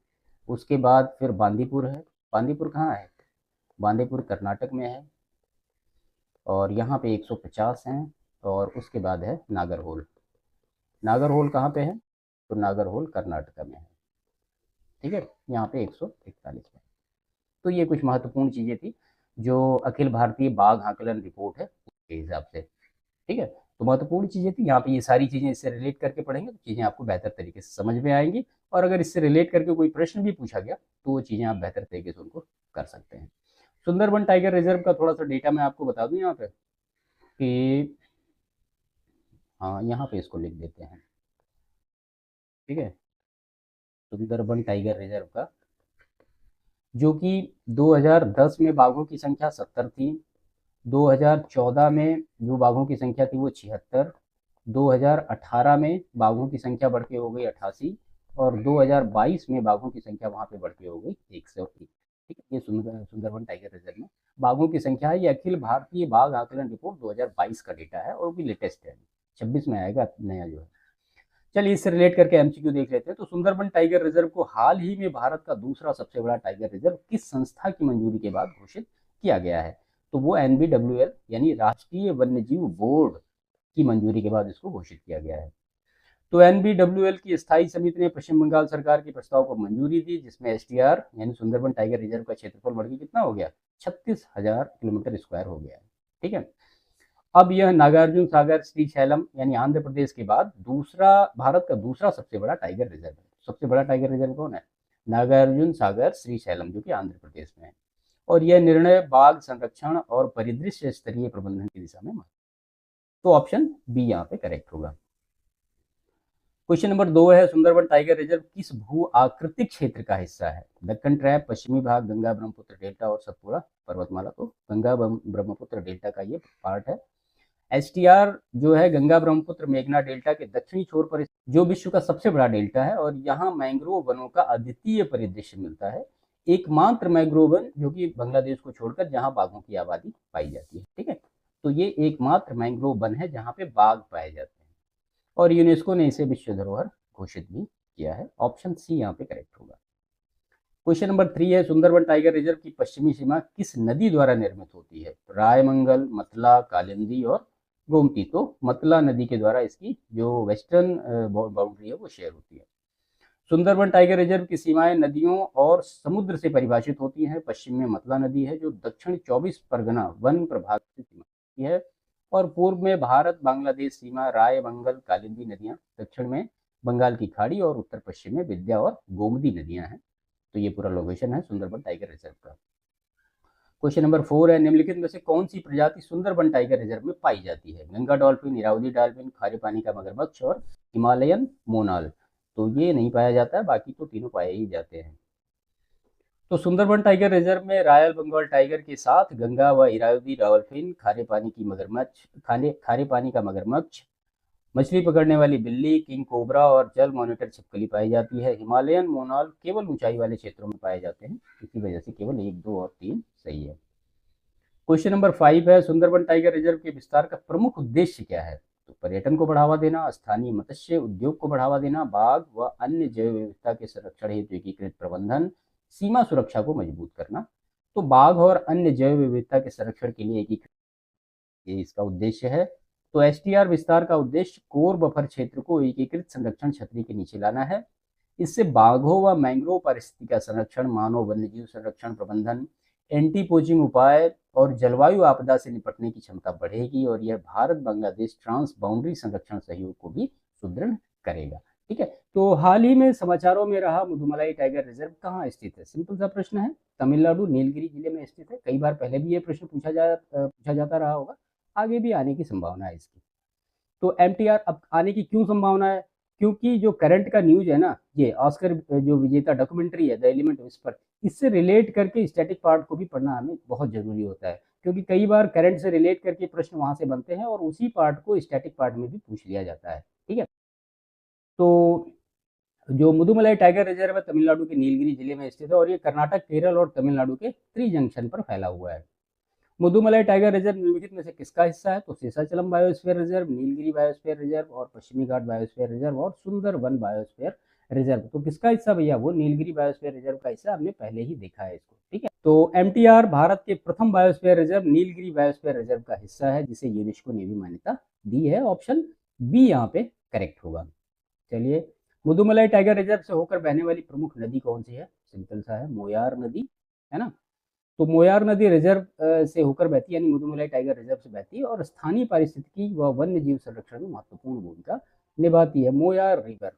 उसके बाद फिर बांदीपुर है। बांदीपुर कहाँ है? बांदीपुर कर्नाटक में है और यहाँ पे 150 हैं। और उसके बाद है नागरहोल। नागरहोल कहाँ पे है? तो नागरहोल कर्नाटक में है। ठीक है, यहाँ पे 141 है। तो ये कुछ महत्वपूर्ण चीज़ें थी जो अखिल भारतीय बाघ आकलन रिपोर्ट है उसके हिसाब से। ठीक है, तो महत्वपूर्ण चीज़ें थी यहाँ पे, ये सारी चीज़ें इससे रिलेट करके पढ़ेंगे तो चीज़ें आपको बेहतर तरीके से समझ में आएंगी, और अगर इससे रिलेट करके कोई प्रश्न भी पूछा गया तो वो चीज़ें आप बेहतर तरीके से उनको कर सकते हैं। सुंदरबन टाइगर रिजर्व का थोड़ा सा डेटा मैं आपको बता दूं यहाँ पे कि, हाँ यहाँ पे इसको लिख देते हैं, ठीक है। सुंदरबन टाइगर रिजर्व का, जो कि 2010 में बाघों की संख्या 70 थी, 2014 में जो बाघों की संख्या थी वो 76, 2018 में बाघों की संख्या बढ़ के हो गई 88, और 2022 में बाघों की संख्या वहाँ पे बढ़ के हो गई 101। ठीक है, ये सुंदरबन टाइगर रिजर्व में बाघों की संख्या है। ये अखिल भारतीय बाघ आकलन रिपोर्ट 2022 का डेटा है, और वो भी लेटेस्ट है, 26 में आएगा नया जो है। चलिए इससे रिलेट करके एमसीक्यू देख लेते हैं। तो सुंदरबन टाइगर रिजर्व को हाल ही में भारत का दूसरा सबसे बड़ा टाइगर रिजर्व किस संस्था की मंजूरी के बाद घोषित किया गया है? तो वो एनबीडब्ल्यूएल यानी राष्ट्रीय वन्यजीव बोर्ड की मंजूरी के बाद इसको घोषित किया गया है। तो एनबीडब्ल्यूएल की स्थायी समिति ने पश्चिम बंगाल सरकार के प्रस्ताव को मंजूरी दी, जिसमें एसटीआर यानी सुंदरबन टाइगर रिजर्व का क्षेत्रफल बढ़ के कितना हो गया, 36,000 किलोमीटर स्क्वायर हो गया है। ठीक है, अब यह नागार्जुन सागर श्रीशैलम यानी आंध्र प्रदेश के बाद दूसरा, भारत का दूसरा सबसे बड़ा टाइगर रिजर्व है। सबसे बड़ा टाइगर रिजर्व कौन है? नागार्जुन सागर श्रीशैलम, जो कि आंध्र प्रदेश में है। और यह निर्णय बाघ संरक्षण और परिदृश्य स्तरीय प्रबंधन की दिशा में, तो ऑप्शन बी यहाँ पे करेक्ट होगा। क्वेश्चन नंबर 2 है, सुंदरबन टाइगर रिजर्व किस भू आकृतिक क्षेत्र का हिस्सा है? दक्कन ट्रैप, पश्चिमी भाग, गंगा ब्रह्मपुत्र डेल्टा और सतपुड़ा पर्वतमाला। तो गंगा ब्रह्मपुत्र डेल्टा का ये पार्ट है। एसटीआर जो है गंगा ब्रह्मपुत्र मेघना डेल्टा के दक्षिणी छोर पर, जो विश्व का सबसे बड़ा डेल्टा है, और यहाँ मैंग्रोव वनों का अद्वितीय परिदृश्य मिलता है। एकमात्र मैंग्रोव वन जो कि बांग्लादेश को छोड़कर जहाँ बाघों की आबादी पाई जाती है। ठीक है, तो ये एकमात्र मैंग्रोव वन है जहाँ पे बाघ पाए जाते हैं, और यूनेस्को ने इसे विश्व धरोहर घोषित भी किया है। ऑप्शन सी यहाँ पे करेक्ट होगा। क्वेश्चन नंबर 3 है, सुंदरबन टाइगर रिजर्व की पश्चिमी सीमा किस नदी द्वारा निर्मित होती है? रायमंगल, मतला, कालिंदी और गोमती। तो मतला नदी के द्वारा इसकी जो वेस्टर्न बाउंड्री है वो शेयर होती है। सुंदरबन टाइगर रिजर्व की सीमाएं नदियों और समुद्र से परिभाषित होती हैं। पश्चिम में मतला नदी है जो दक्षिण 24 परगना वन प्रभाग से सीमा है, और पूर्व में भारत बांग्लादेश सीमा रायमंगल कालिंदी नदियां, दक्षिण में बंगाल की खाड़ी, और उत्तर पश्चिम में विद्या और गोमती नदियां हैं। तो ये पूरा लोकेशन है सुंदरबन टाइगर रिजर्व का। क्वेश्चन नंबर 4 है, निम्नलिखित में से कौन सी प्रजाति सुंदरबन टाइगर रिजर्व में पाई जाती है? गंगा डॉल्फिन, इरावदी डॉल्फिन, खारे पानी का मगरमच्छ और हिमालयन मोनाल। तो ये नहीं पाया जाता है, बाकी तो तीनों पाए ही जाते हैं। तो सुंदरबन टाइगर रिजर्व में रॉयल बंगाल टाइगर के साथ गंगा व इरावदी डॉल्फिन, खारे पानी की मगरमच्छ, खारे पानी का मगरमच्छ, मछली पकड़ने वाली बिल्ली, किंग कोबरा और जल मॉनिटर छिपकली पाई जाती है। हिमालयन मोनाल केवल ऊंचाई वाले क्षेत्रों में पाए जाते हैं, इसी वजह से केवल 1, 2 और 3 सही है। क्वेश्चन नंबर 5 है, सुंदरबन टाइगर रिजर्व के विस्तार का प्रमुख उद्देश्य क्या है? तो पर्यटन को बढ़ावा देना, स्थानीय मत्स्य उद्योग को बढ़ावा देना, बाघ व अन्य जैव विविधता के संरक्षण हेतु एकीकृत प्रबंधन, सीमा सुरक्षा को मजबूत करना। तो बाघ और अन्य जैव विविधता के संरक्षण के लिए एकीकृत, ये इसका उद्देश्य है। तो एसटीआर विस्तार का उद्देश्य कोर बफर क्षेत्र को एकीकृत संरक्षण छतरी के नीचे लाना है। इससे बाघों व मैंग्रोव पारिस्थितिकी का संरक्षण, मानव वन्यजीव संरक्षण प्रबंधन, एंटी पोचिंग उपाय और जलवायु आपदा से निपटने की क्षमता बढ़ेगी, और यह भारत बांग्लादेश ट्रांस बाउंड्री संरक्षण सहयोग को भी सुदृढ़ करेगा। ठीक है, तो हाल ही में समाचारों में रहा मुदुमलाई टाइगर रिजर्व कहाँ स्थित है? सिंपल सा प्रश्न है, तमिलनाडु नीलगिरी जिले में स्थित है। कई बार पहले भी ये प्रश्न पूछा जाता रहा होगा, आगे भी आने की संभावना है इसकी। तो एमटीआर अब आने की क्यों संभावना है? क्योंकि जो करंट का न्यूज है ना, ये ऑस्कर जो विजेता डॉक्यूमेंट्री है द एलिमेंट विस्पर, इससे रिलेट करके स्टैटिक पार्ट को भी पढ़ना हमें बहुत जरूरी होता है, क्योंकि कई बार करंट से रिलेट करके प्रश्न वहां से बनते हैं और उसी पार्ट को स्टैटिक पार्ट में भी पूछ लिया जाता है। ठीक है, तो जो मुदुमलाई टाइगर रिजर्व है तमिलनाडु के नीलगिरी जिले में स्थित है, और ये कर्नाटक, केरल और तमिलनाडु के त्रि जंक्शन पर फैला हुआ है। मुदुमलाई टाइगर रिजर्व निम्नलिखित में से किसका हिस्सा है? तो Seshachalam biosphere reserve, Nilgiri biosphere reserve और पश्चिमी घाट बायोस्फीयर रिजर्व और सुंदरवन बायोस्फीयर रिजर्व। तो किसका हिस्सा भैया? वो नीलगिरी बायोस्फीयर रिजर्व का हिस्सा, हमने पहले ही देखा है इसको। ठीक है, तो एमटीआर भारत के प्रथम biosphere reserve Nilgiri biosphere reserve का हिस्सा है, जिसे यूनेस्को ने भी मान्यता दी है। ऑप्शन बी यहाँ पे करेक्ट होगा। चलिए, मुदुमलाई टाइगर रिजर्व से होकर बहने वाली प्रमुख नदी कौन सी है? सिंपल सा है, मोयार नदी, है ना। तो मोयार नदी रिजर्व से होकर बहती है, यानी मुदुमलाई टाइगर रिजर्व से बहती है और स्थानीय पारिस्थितिकी व वन्य जीव संरक्षण में महत्वपूर्ण भूमिका निभाती है। मोयार रिवर।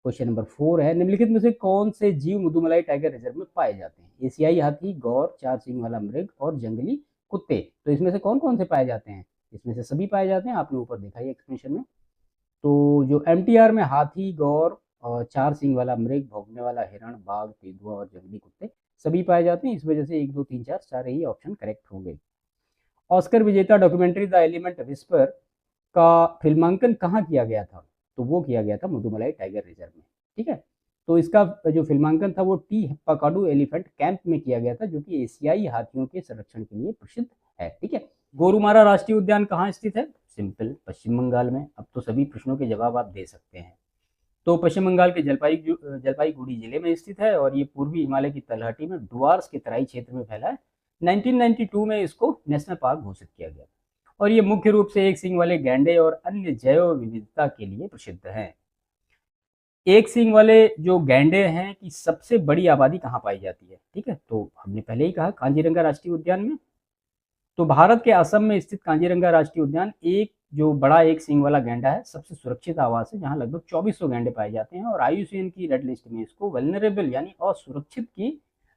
क्वेश्चन नंबर 4 है, निम्नलिखित में से कौन से जीव मुदुमलाई टाइगर रिजर्व में पाए जाते हैं? एशियाई हाथी, गौर, 4 सींग वाला मृग और जंगली कुत्ते। तो इसमें से कौन कौन से पाए जाते हैं? इसमें से सभी पाए जाते हैं, आपने ऊपर देखा है एक्सप्रेशन में। तो जो एमटीआर में हाथी, गौर और 4 सींग वाला मृग, भौंकने वाला हिरण, बाघ, तेंदुआ और जंगली कुत्ते सभी पाए जाते हैं। इस वजह से 1, 2, 3, 4 सारे ही ऑप्शन करेक्ट होंगे। ऑस्कर विजेता डॉक्यूमेंट्री द एलिमेंट विस्पर का फिल्मांकन कहाँ किया गया था? तो वो किया गया था मुदुमलाई टाइगर रिजर्व में। ठीक है, तो इसका जो फिल्मांकन था वो टी पकाडू एलिफेंट कैंप में किया गया था, जो कि एशियाई हाथियों के संरक्षण के लिए प्रसिद्ध है। ठीक है, गोरुमारा राष्ट्रीय उद्यान कहाँ स्थित है? सिंपल, पश्चिम बंगाल में। अब तो सभी प्रश्नों के जवाब आप दे सकते हैं। तो पश्चिम बंगाल के जलपाईगुड़ी जिले में स्थित है और ये पूर्वी हिमालय की तलहटी में डुआर्स के तराई क्षेत्र में फैला है। 1992 में इसको नेशनल पार्क घोषित किया गया और ये मुख्य रूप से एक सींग वाले गैंडे और अन्य जैव विविधता के लिए प्रसिद्ध है। एक सींग वाले जो गैंडे हैं की सबसे बड़ी आबादी कहाँ पाई जाती है? ठीक है, तो हमने पहले ही कहा कांजीरंगा राष्ट्रीय उद्यान में। तो भारत के असम में स्थित कांजीरंगा राष्ट्रीय उद्यान एक जो बड़ा एक सींग वाला गैंडा है, सबसे सुरक्षित आवास है, जहां लगभग 2400 गैंडे पाए जाते हैं और IUCN की रेड लिस्ट में इसको वल्नरेबल यानी असुरक्षित की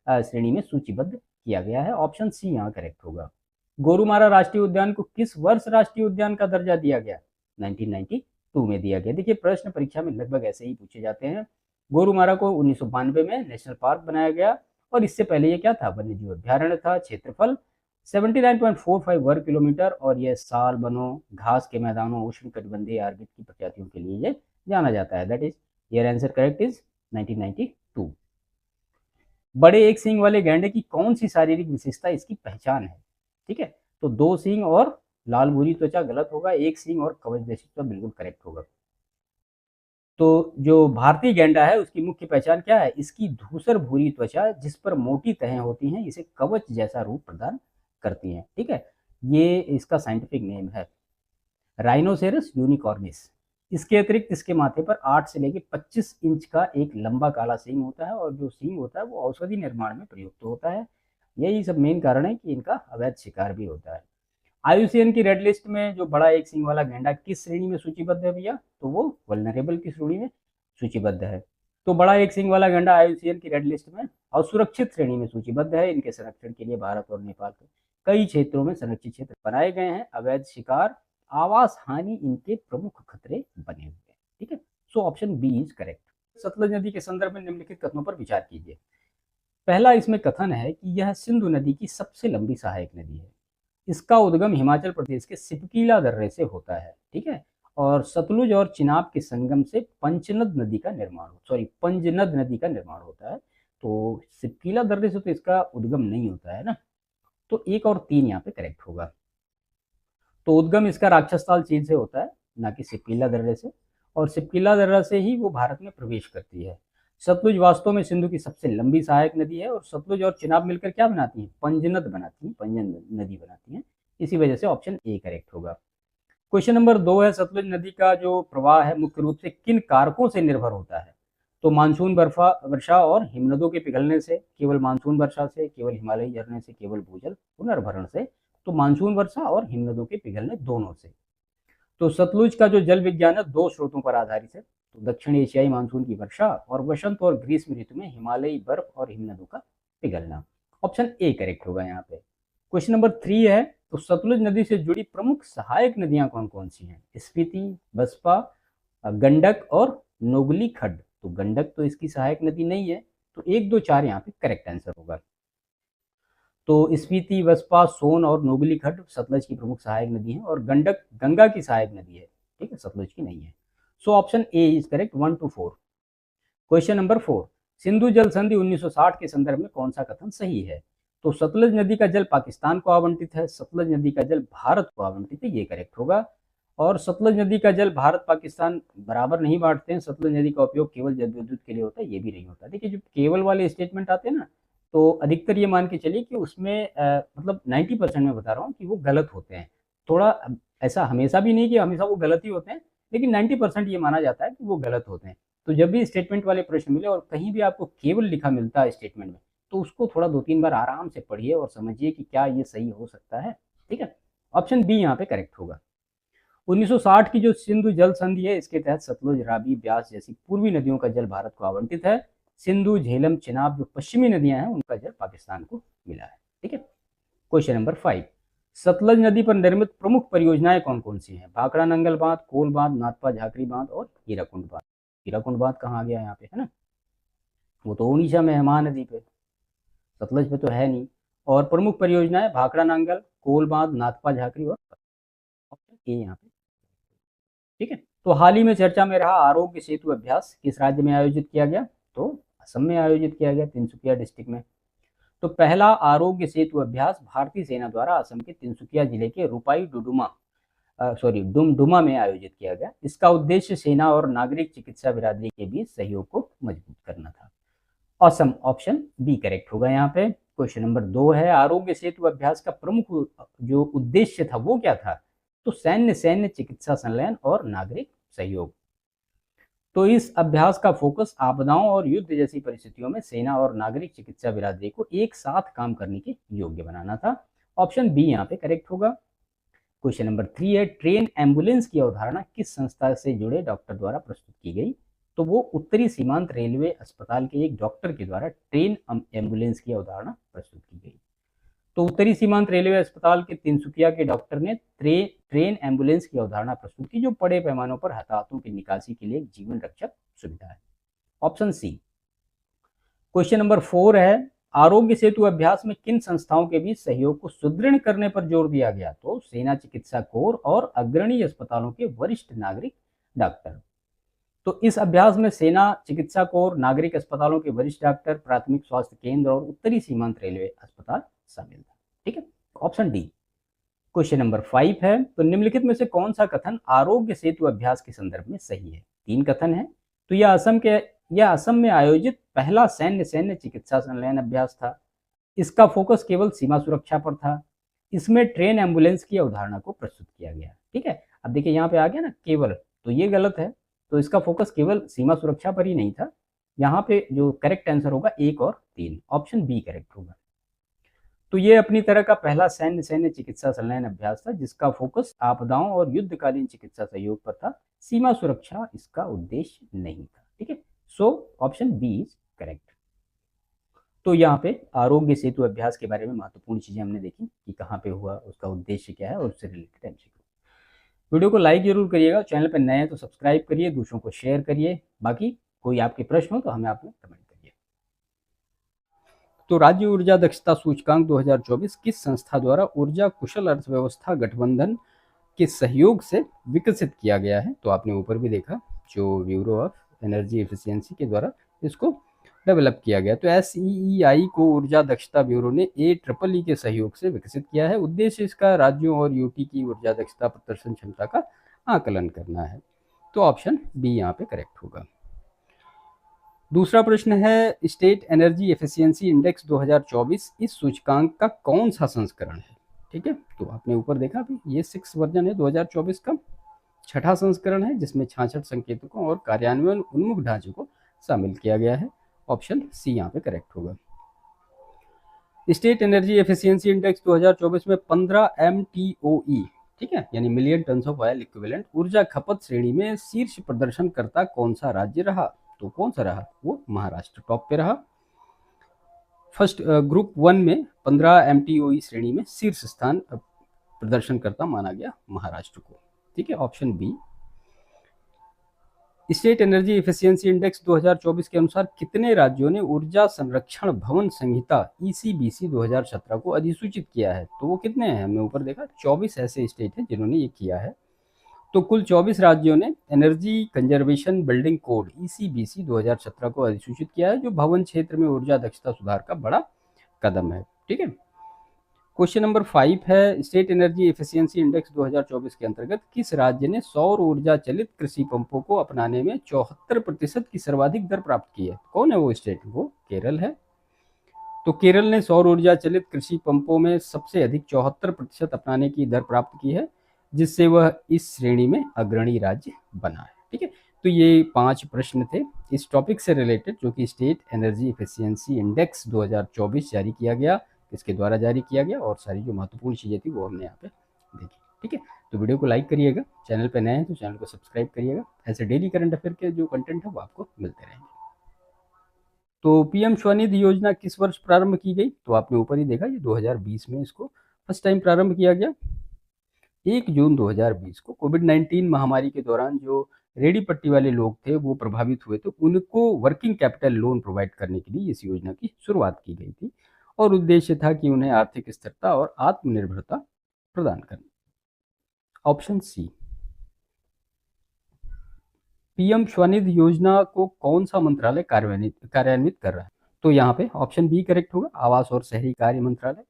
श्रेणी में सूचीबद्ध किया गया है। ऑप्शन सी यहाँ करेक्ट होगा। गोरुमारा राष्ट्रीय उद्यान को किस वर्ष राष्ट्रीय उद्यान का दर्जा दिया गया? 1992 में दिया गया। देखिए, प्रश्न परीक्षा में लगभग ऐसे ही पूछे जाते हैं। गोरुमारा को 1992 में नेशनल पार्क बनाया गया और इससे पहले ये क्या था? वन्य जीव अभ्यारण्य था। क्षेत्रफल 79.45 वर्ग किलोमीटर और यह साल, वनों, घास के मैदानों, उष्ण कटिबंधीय आर्बिट की प्रजातियों के लिए जाना जाता है। That is your answer correct is 1992। बड़े एक सींग वाले गैंडे की कौन सी शारीरिक विशेषता इसकी पहचान है? ठीक है, तो 2 सींग और लाल भूरी त्वचा गलत होगा, 1 सींग और कवचदेशी त्वचा बिल्कुल करेक्ट होगा। तो जो भारतीय गैंडा है उसकी मुख्य पहचान क्या है? इसकी धूसर भूरी त्वचा जिस पर मोटी तहें होती हैं इसे कवच जैसा रूप प्रदान करती हैं। ठीक है, ये इसका साइंटिफिक नेम है राइनोसेरस यूनिकॉर्निस। इसके अतिरिक्त इसके माथे पर 8 से लेकर 25 इंच का एक लंबा काला सींग होता है और जो सींग होता है वो औषधि निर्माण में प्रयुक्त होता है। यही सब मेन कारण है कि इनका अवैध शिकार भी होता है। IUCN की रेड लिस्ट में जो बड़ा एक सींग वाला गैंडा किस श्रेणी में सूचीबद्ध है भैया? तो वो वल्नरेबल की श्रेणी में सूचीबद्ध है। तो बड़ा एक सींग वाला गैंडा IUCN की रेड लिस्ट में असुरक्षित श्रेणी में सूचीबद्ध है। इनके संरक्षण के लिए भारत और नेपाल के कई क्षेत्रों में संरक्षित क्षेत्र बनाए गए हैं। अवैध शिकार, आवास हानि इनके प्रमुख खतरे बने हुए हैं। ठीक है, so option B is correct. Sutlej नदी के संदर्भ में निम्नलिखित कथनों पर विचार कीजिए। पहला इसमें कथन है कि यह सिंधु नदी की सबसे लंबी सहायक नदी है। इसका उद्गम हिमाचल प्रदेश के सिपकीला दर्रे से होता है। ठीक है, और सतलुज और चिनाब के संगम से पंजनद नदी का निर्माण होता है। तो सिपकीला दर्रे से तो इसका उद्गम नहीं होता है ना, तो 1 और 3 यहाँ पे करेक्ट होगा। तो उद्गम इसका राक्षसताल झील से होता है, ना कि सिपकीला दर्रे से, और सिपकीला दर्रा से ही वो भारत में प्रवेश करती है। सतलुज वास्तव में सिंधु की सबसे लंबी सहायक नदी है और सतलुज और चिनाब मिलकर क्या बनाती हैं? पंजनद नदी बनाती हैं। इसी वजह से ऑप्शन ए करेक्ट होगा। क्वेश्चन नंबर 2 है, सतलुज नदी का जो प्रवाह है मुख्य रूप से किन कारकों से निर्भर होता है? तो मानसून वर्षा और हिमनदों के पिघलने से, केवल मानसून वर्षा से, केवल हिमालयी झरने से, केवल भूजल पुनर्भरण से। तो मानसून वर्षा और हिमनदों के पिघलने दोनों से। तो सतलुज का जो जल विज्ञान है 2 स्रोतों पर आधारित है। तो दक्षिण एशियाई मानसून की वर्षा और वसंत और ग्रीष्म ऋतु में हिमालयी बर्फ और हिमनदों का पिघलना। ऑप्शन ए करेक्ट होगा यहाँ पे। क्वेश्चन नंबर 3 है, तो सतलुज नदी से जुड़ी प्रमुख सहायक नदियां कौन कौन सी हैं? स्पीति, बसपा, गंडक और नोगली खड्ड। तो गंडक तो इसकी सहायक नदी नहीं है, तो 1, 2, 4 यहाँ पे करेक्ट आंसर होगा। तो स्पीति, बसपा, सोन और नोगली खड्ड सतलज की प्रमुख सहायक नदी है और गंडक गंगा की सहायक नदी है। ठीक है, सतलज की नहीं है। So option A is correct 1 to 4। Question number 4, Sindhu जल संधि 1960 के संदर्भ में कौन सा कथन सही है? तो सतलज नदी का जल पाकिस्तान को आवंटित है, सतलज नदी का जल भारत को आवंटित है, ये करेक्ट होगा। और सतलज नदी का जल भारत पाकिस्तान बराबर नहीं बांटते हैं। सतलज नदी का उपयोग केवल जल विद्युत के लिए होता है, ये भी नहीं होता। देखिए, जो केवल वाले स्टेटमेंट आते हैं ना, तो अधिकतर ये मान के चलिए कि उसमें मतलब 90% में बता रहा हूँ कि वो गलत होते हैं। थोड़ा ऐसा हमेशा भी नहीं कि हमेशा वो गलत ही होते हैं, लेकिन 90% ये माना जाता है कि वो गलत होते हैं। तो जब भी स्टेटमेंट वाले प्रश्न मिले और कहीं भी आपको केवल लिखा मिलता है स्टेटमेंट में, तो उसको थोड़ा 2-3 बार आराम से पढ़िए और समझिए कि क्या ये सही हो सकता है। ठीक है, ऑप्शन बी यहाँ पे करेक्ट होगा। 1960 की जो सिंधु जल संधि है, इसके तहत सतलुज, रावी, ब्यास जैसी पूर्वी नदियों का जल भारत को आवंटित है। सिंधु, झेलम, चिनाब जो पश्चिमी नदियां हैं, उनका जल पाकिस्तान को मिला है। ठीक है, क्वेश्चन नंबर 5, सतलज नदी पर निर्मित प्रमुख परियोजनाएं कौन कौन सी हैं? भाखड़ा नंगल बांध, कोल बांध, नाथपा झाकरी बांध और हीराकुंड बांध। हीराकुंड बांध कहाँ आ गया यहाँ पे, है ना, वो तो ओडिशा में है, महानदी पे, सतलज पे तो है नहीं। और प्रमुख परियोजनाएं भाखड़ा नंगल, कोल बांध, नाथपा झाकरी और ऑप्शन ए यहाँ पे। ठीक है, तो हाल ही में चर्चा में रहा आरोग्य सेतु अभ्यास किस राज्य में आयोजित किया गया? तो असम में आयोजित किया गया, तिनसुकिया डिस्ट्रिक्ट में। तो पहला आरोग्य सेतु अभ्यास भारतीय सेना द्वारा असम के तिनसुकिया जिले के रुपाई डुमडुमा में आयोजित किया गया। इसका उद्देश्य सेना और नागरिक चिकित्सा बिरादरी के बीच सहयोग को मजबूत करना था। ऑसम, ऑप्शन बी करेक्ट होगा यहाँ पे। क्वेश्चन नंबर 2 है, आरोग्य सेतु अभ्यास का प्रमुख जो उद्देश्य था वो क्या था? तो सैन्य चिकित्सा संलयन और नागरिक सहयोग। तो इस अभ्यास का फोकस आपदाओं और युद्ध जैसी परिस्थितियों में सेना और नागरिक चिकित्सा बिरादरी को एक साथ काम करने के योग्य बनाना था। ऑप्शन बी यहाँ पे करेक्ट होगा। क्वेश्चन नंबर 3 है, ट्रेन एम्बुलेंस की अवधारणा किस संस्था से जुड़े डॉक्टर द्वारा प्रस्तुत की गई? तो वो उत्तरी सीमांत रेलवे अस्पताल के एक डॉक्टर के द्वारा ट्रेन एम्बुलेंस की अवधारणा प्रस्तुत की गई। तो उत्तरी सीमांत रेलवे अस्पताल के तिनसुकिया के डॉक्टर ने ट्रेन एम्बुलेंस की अवधारणा प्रस्तुत की, जो बड़े पैमानों पर हताहतों की निकासी के लिए जीवन रक्षक सुविधा है। Option C. क्वेश्चन नंबर 4 है, आरोग्य सेतु अभ्यास में किन संस्थाओं के बीच सहयोग को सुदृढ़ करने पर जोर दिया गया? तो सेना चिकित्सा कोर और अग्रणी अस्पतालों के वरिष्ठ नागरिक डॉक्टर। तो इस अभ्यास में सेना चिकित्सा कोर, नागरिक अस्पतालों के वरिष्ठ डॉक्टर, प्राथमिक स्वास्थ्य केंद्र और उत्तरी सीमांत रेलवे अस्पताल शामिल था। ठीक है, ऑप्शन डी। क्वेश्चन नंबर 5 है, तो निम्नलिखित में से कौन सा कथन आरोग्य सेतु अभ्यास के संदर्भ में सही है? 3 कथन है। तो यह असम में आयोजित पहला सैन्य चिकित्सा संलयन अभ्यास था। इसका फोकस केवल सीमा सुरक्षा पर था। इसमें ट्रेन एम्बुलेंस की अवधारणा को प्रस्तुत किया गया। ठीक है, अब देखिए यहाँ पे आ गया ना केवल, तो ये गलत है। तो इसका फोकस केवल सीमा सुरक्षा पर ही नहीं था। यहाँ पे जो करेक्ट आंसर होगा 1 और 3, ऑप्शन बी करेक्ट होगा। तो ये अपनी तरह का पहला सैन्य चिकित्सा संलयन अभ्यास था, जिसका फोकस आपदाओं और युद्धकालीन चिकित्सा सहयोग पर था। सीमा सुरक्षा इसका उद्देश्य नहीं था। ठीक है, so option B is correct. तो यहाँ पे आरोग्य सेतु अभ्यास के बारे में महत्वपूर्ण चीजें हमने देखी कि कहाँ पे हुआ, उसका उद्देश्य क्या है और उससे रिलेटेड एमसीक्यू। वीडियो को लाइक जरूर करिएगा, चैनल पर नए हैं तो सब्सक्राइब करिए, दूसरों को शेयर करिए। बाकी कोई आपके प्रश्न हो तो हमें आप कमेंट करिए। तो राज्य ऊर्जा दक्षता सूचकांक 2024 किस संस्था द्वारा ऊर्जा कुशल अर्थव्यवस्था गठबंधन के सहयोग से विकसित किया गया है? तो आपने ऊपर भी देखा, जो ब्यूरो ऑफ एनर्जी एफिशिएंसी के द्वारा इसको डेवलप किया गया। तो SEEI को ऊर्जा दक्षता ब्यूरो ने AEEE के सहयोग से विकसित किया है। उद्देश्य इसका राज्यों और यूटी की ऊर्जा दक्षता प्रदर्शन क्षमता का आकलन करना है। तो ऑप्शन बी यहाँ पे करेक्ट होगा। दूसरा प्रश्न है, स्टेट एनर्जी एफिशिएंसी इंडेक्स 2024 इस सूचकांक का कौन सा संस्करण है? ठीक है, तो आपने ऊपर देखा अभी, ये 6 वर्जन है 2024 का, 6ठा संस्करण है, जिसमें 66 संकेतकों और कार्यान्वयन उन्मुख ढांचे को शामिल किया गया है। ऑप्शन सी यहाँ पे करेक्ट होगा। स्टेट एनर्जी एफिशिएंसी इंडेक्स 2024 में 15 MTOE, ठीक है, यानी million tons of oil equivalent ऊर्जा खपत श्रेणी में शीर्ष प्रदर्शन करता कौन सा राज्य रहा? तो कौन सा रहा? वो महाराष्ट्र टॉप पे रहा। फर्स्ट ग्रुप 1 में 15 MTOE श्रेणी में शीर्ष स्थान प्रदर्शन करता माना गया महाराष्ट्र को। ठीक है, option B. State energy efficiency index 2024 के अनुसार कितने राज्यों ने ऊर्जा संरक्षण भवन संहिता ECBC 2017 को अधिसूचित किया है? तो वो कितने हैं? हमने ऊपर देखा 24 ऐसे स्टेट हैं जिन्होंने ये किया है। तो कुल 24 राज्यों ने energy conservation building code ECBC 2017 को अधिसूचित किया है, जो भवन क्षेत्र में ऊर्जा दक्षता सुधार का बड़ा कदम है। ठीक है, क्वेश्चन नंबर 5 है, स्टेट एनर्जी एफिशिएंसी इंडेक्स 2024 के अंतर्गत किस राज्य ने सौर ऊर्जा चलित कृषि पंपों को अपनाने में 74% की सर्वाधिक दर प्राप्त की है? कौन है वो स्टेट? वो केरल है। तो केरल ने सौर ऊर्जा चलित कृषि पंपों में सबसे अधिक 74% अपनाने की दर प्राप्त की है, जिससे वह इस श्रेणी में अग्रणी राज्य बना है। ठीक है, तो ये 5 प्रश्न थे इस टॉपिक से रिलेटेड, जो कि स्टेट एनर्जी एफिशिएंसी इंडेक्स 2024 जारी किया गया, इसके द्वारा जारी किया गया, और सारी जो महत्वपूर्ण चीज़ें थी वो हमने यहाँ पे देखी। ठीक है, तो वीडियो को लाइक करिएगा, चैनल पे नए हैं तो चैनल को सब्सक्राइब करिएगा। ऐसे डेली करंट अफेयर के जो कंटेंट है वो आपको मिलते रहेंगे। तो पीएम स्वनिधि योजना किस वर्ष प्रारंभ की गई? तो आपने ऊपर ही देखा, ये 2020 में इसको फर्स्ट टाइम प्रारंभ किया गया। 1 जून 2020 को कोविड-19 महामारी के दौरान जो रेहड़ी पट्टी वाले लोग थे वो प्रभावित हुए, तो उनको वर्किंग कैपिटल लोन प्रोवाइड करने के लिए इस योजना की शुरुआत की गई थी, और उद्देश्य था कि उन्हें आर्थिक स्थिरता और आत्मनिर्भरता प्रदान करना। ऑप्शन सी, पीएम स्वनिधि योजना को कौन सा मंत्रालय कार्यान्वित कर रहा है? तो यहाँ पे ऑप्शन बी करेक्ट होगा, आवास और शहरी कार्य मंत्रालय।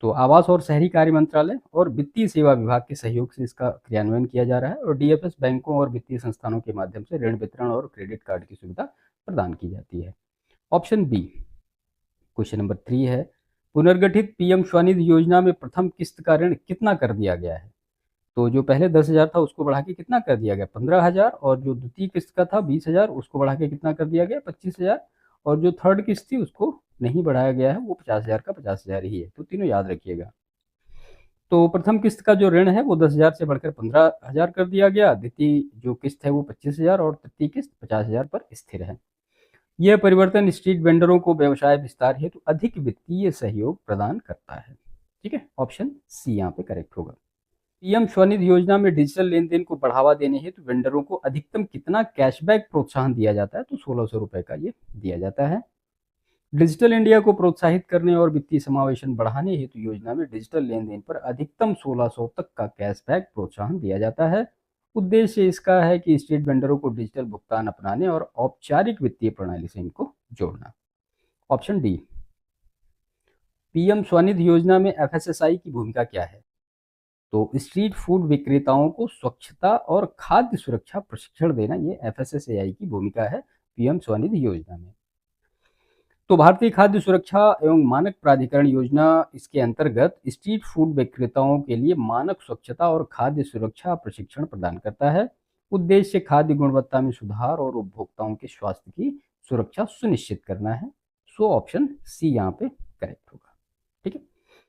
तो आवास और शहरी कार्य मंत्रालय और वित्तीय सेवा विभाग के सहयोग से इसका क्रियान्वयन किया जा रहा है, और डीएफएस बैंकों और वित्तीय संस्थानों के माध्यम से ऋण वितरण और क्रेडिट कार्ड की सुविधा प्रदान की जाती है। ऑप्शन बी, क्वेश्चन नंबर 3 है, पुनर्गठित पीएम स्वनिधि योजना में प्रथम किस्त का ऋण कितना कर दिया गया है? तो जो पहले 10,000 था उसको बढ़ा के कितना कर दिया गया? 15,000, और जो द्वितीय किस्त का था 20,000 उसको बढ़ा के कितना कर दिया गया? 25,000, और जो थर्ड किस्त थी उसको नहीं बढ़ाया गया है, वो 50,000 का 50,000 ही है। तो तीनों याद रखिएगा। तो प्रथम किस्त का जो ऋण है वो 10,000 से बढ़कर 15,000 कर दिया गया, द्वितीय जो किस्त है वो 25,000, और तृतीय किस्त 50,000 पर स्थिर है। यह परिवर्तन स्ट्रीट वेंडरों को व्यवसाय विस्तार हेतु अधिक वित्तीय सहयोग प्रदान करता है। ठीक है, ऑप्शन सी यहाँ पे करेक्ट होगा। पीएम स्वनिधि योजना में डिजिटल लेन देन को बढ़ावा देने हेतु वेंडरों को अधिकतम कितना कैशबैक प्रोत्साहन दिया जाता है? तो 1,600 रुपए का ये दिया जाता है। डिजिटल इंडिया को प्रोत्साहित करने और वित्तीय समावेशन बढ़ाने हेतु योजना में डिजिटल लेन देन पर अधिकतम 1,600 तक का कैशबैक प्रोत्साहन दिया जाता है। उद्देश्य इसका है कि स्ट्रीट वेंडरों को डिजिटल भुगतान अपनाने और औपचारिक वित्तीय प्रणाली से इनको जोड़ना। ऑप्शन डी, पीएम स्वनिधि योजना में एफएसएसआई की भूमिका क्या है? तो स्ट्रीट फूड विक्रेताओं को स्वच्छता और खाद्य सुरक्षा प्रशिक्षण देना, ये एफएसएसएआई की भूमिका है पीएम स्वनिधि योजना में। तो भारतीय खाद्य सुरक्षा एवं मानक प्राधिकरण योजना इसके अंतर्गत स्ट्रीट फूड विक्रेताओं के लिए मानक स्वच्छता और खाद्य सुरक्षा प्रशिक्षण प्रदान करता है। उद्देश्य खाद्य गुणवत्ता में सुधार और उपभोक्ताओं के स्वास्थ्य की सुरक्षा सुनिश्चित करना है। सो ऑप्शन सी यहाँ पे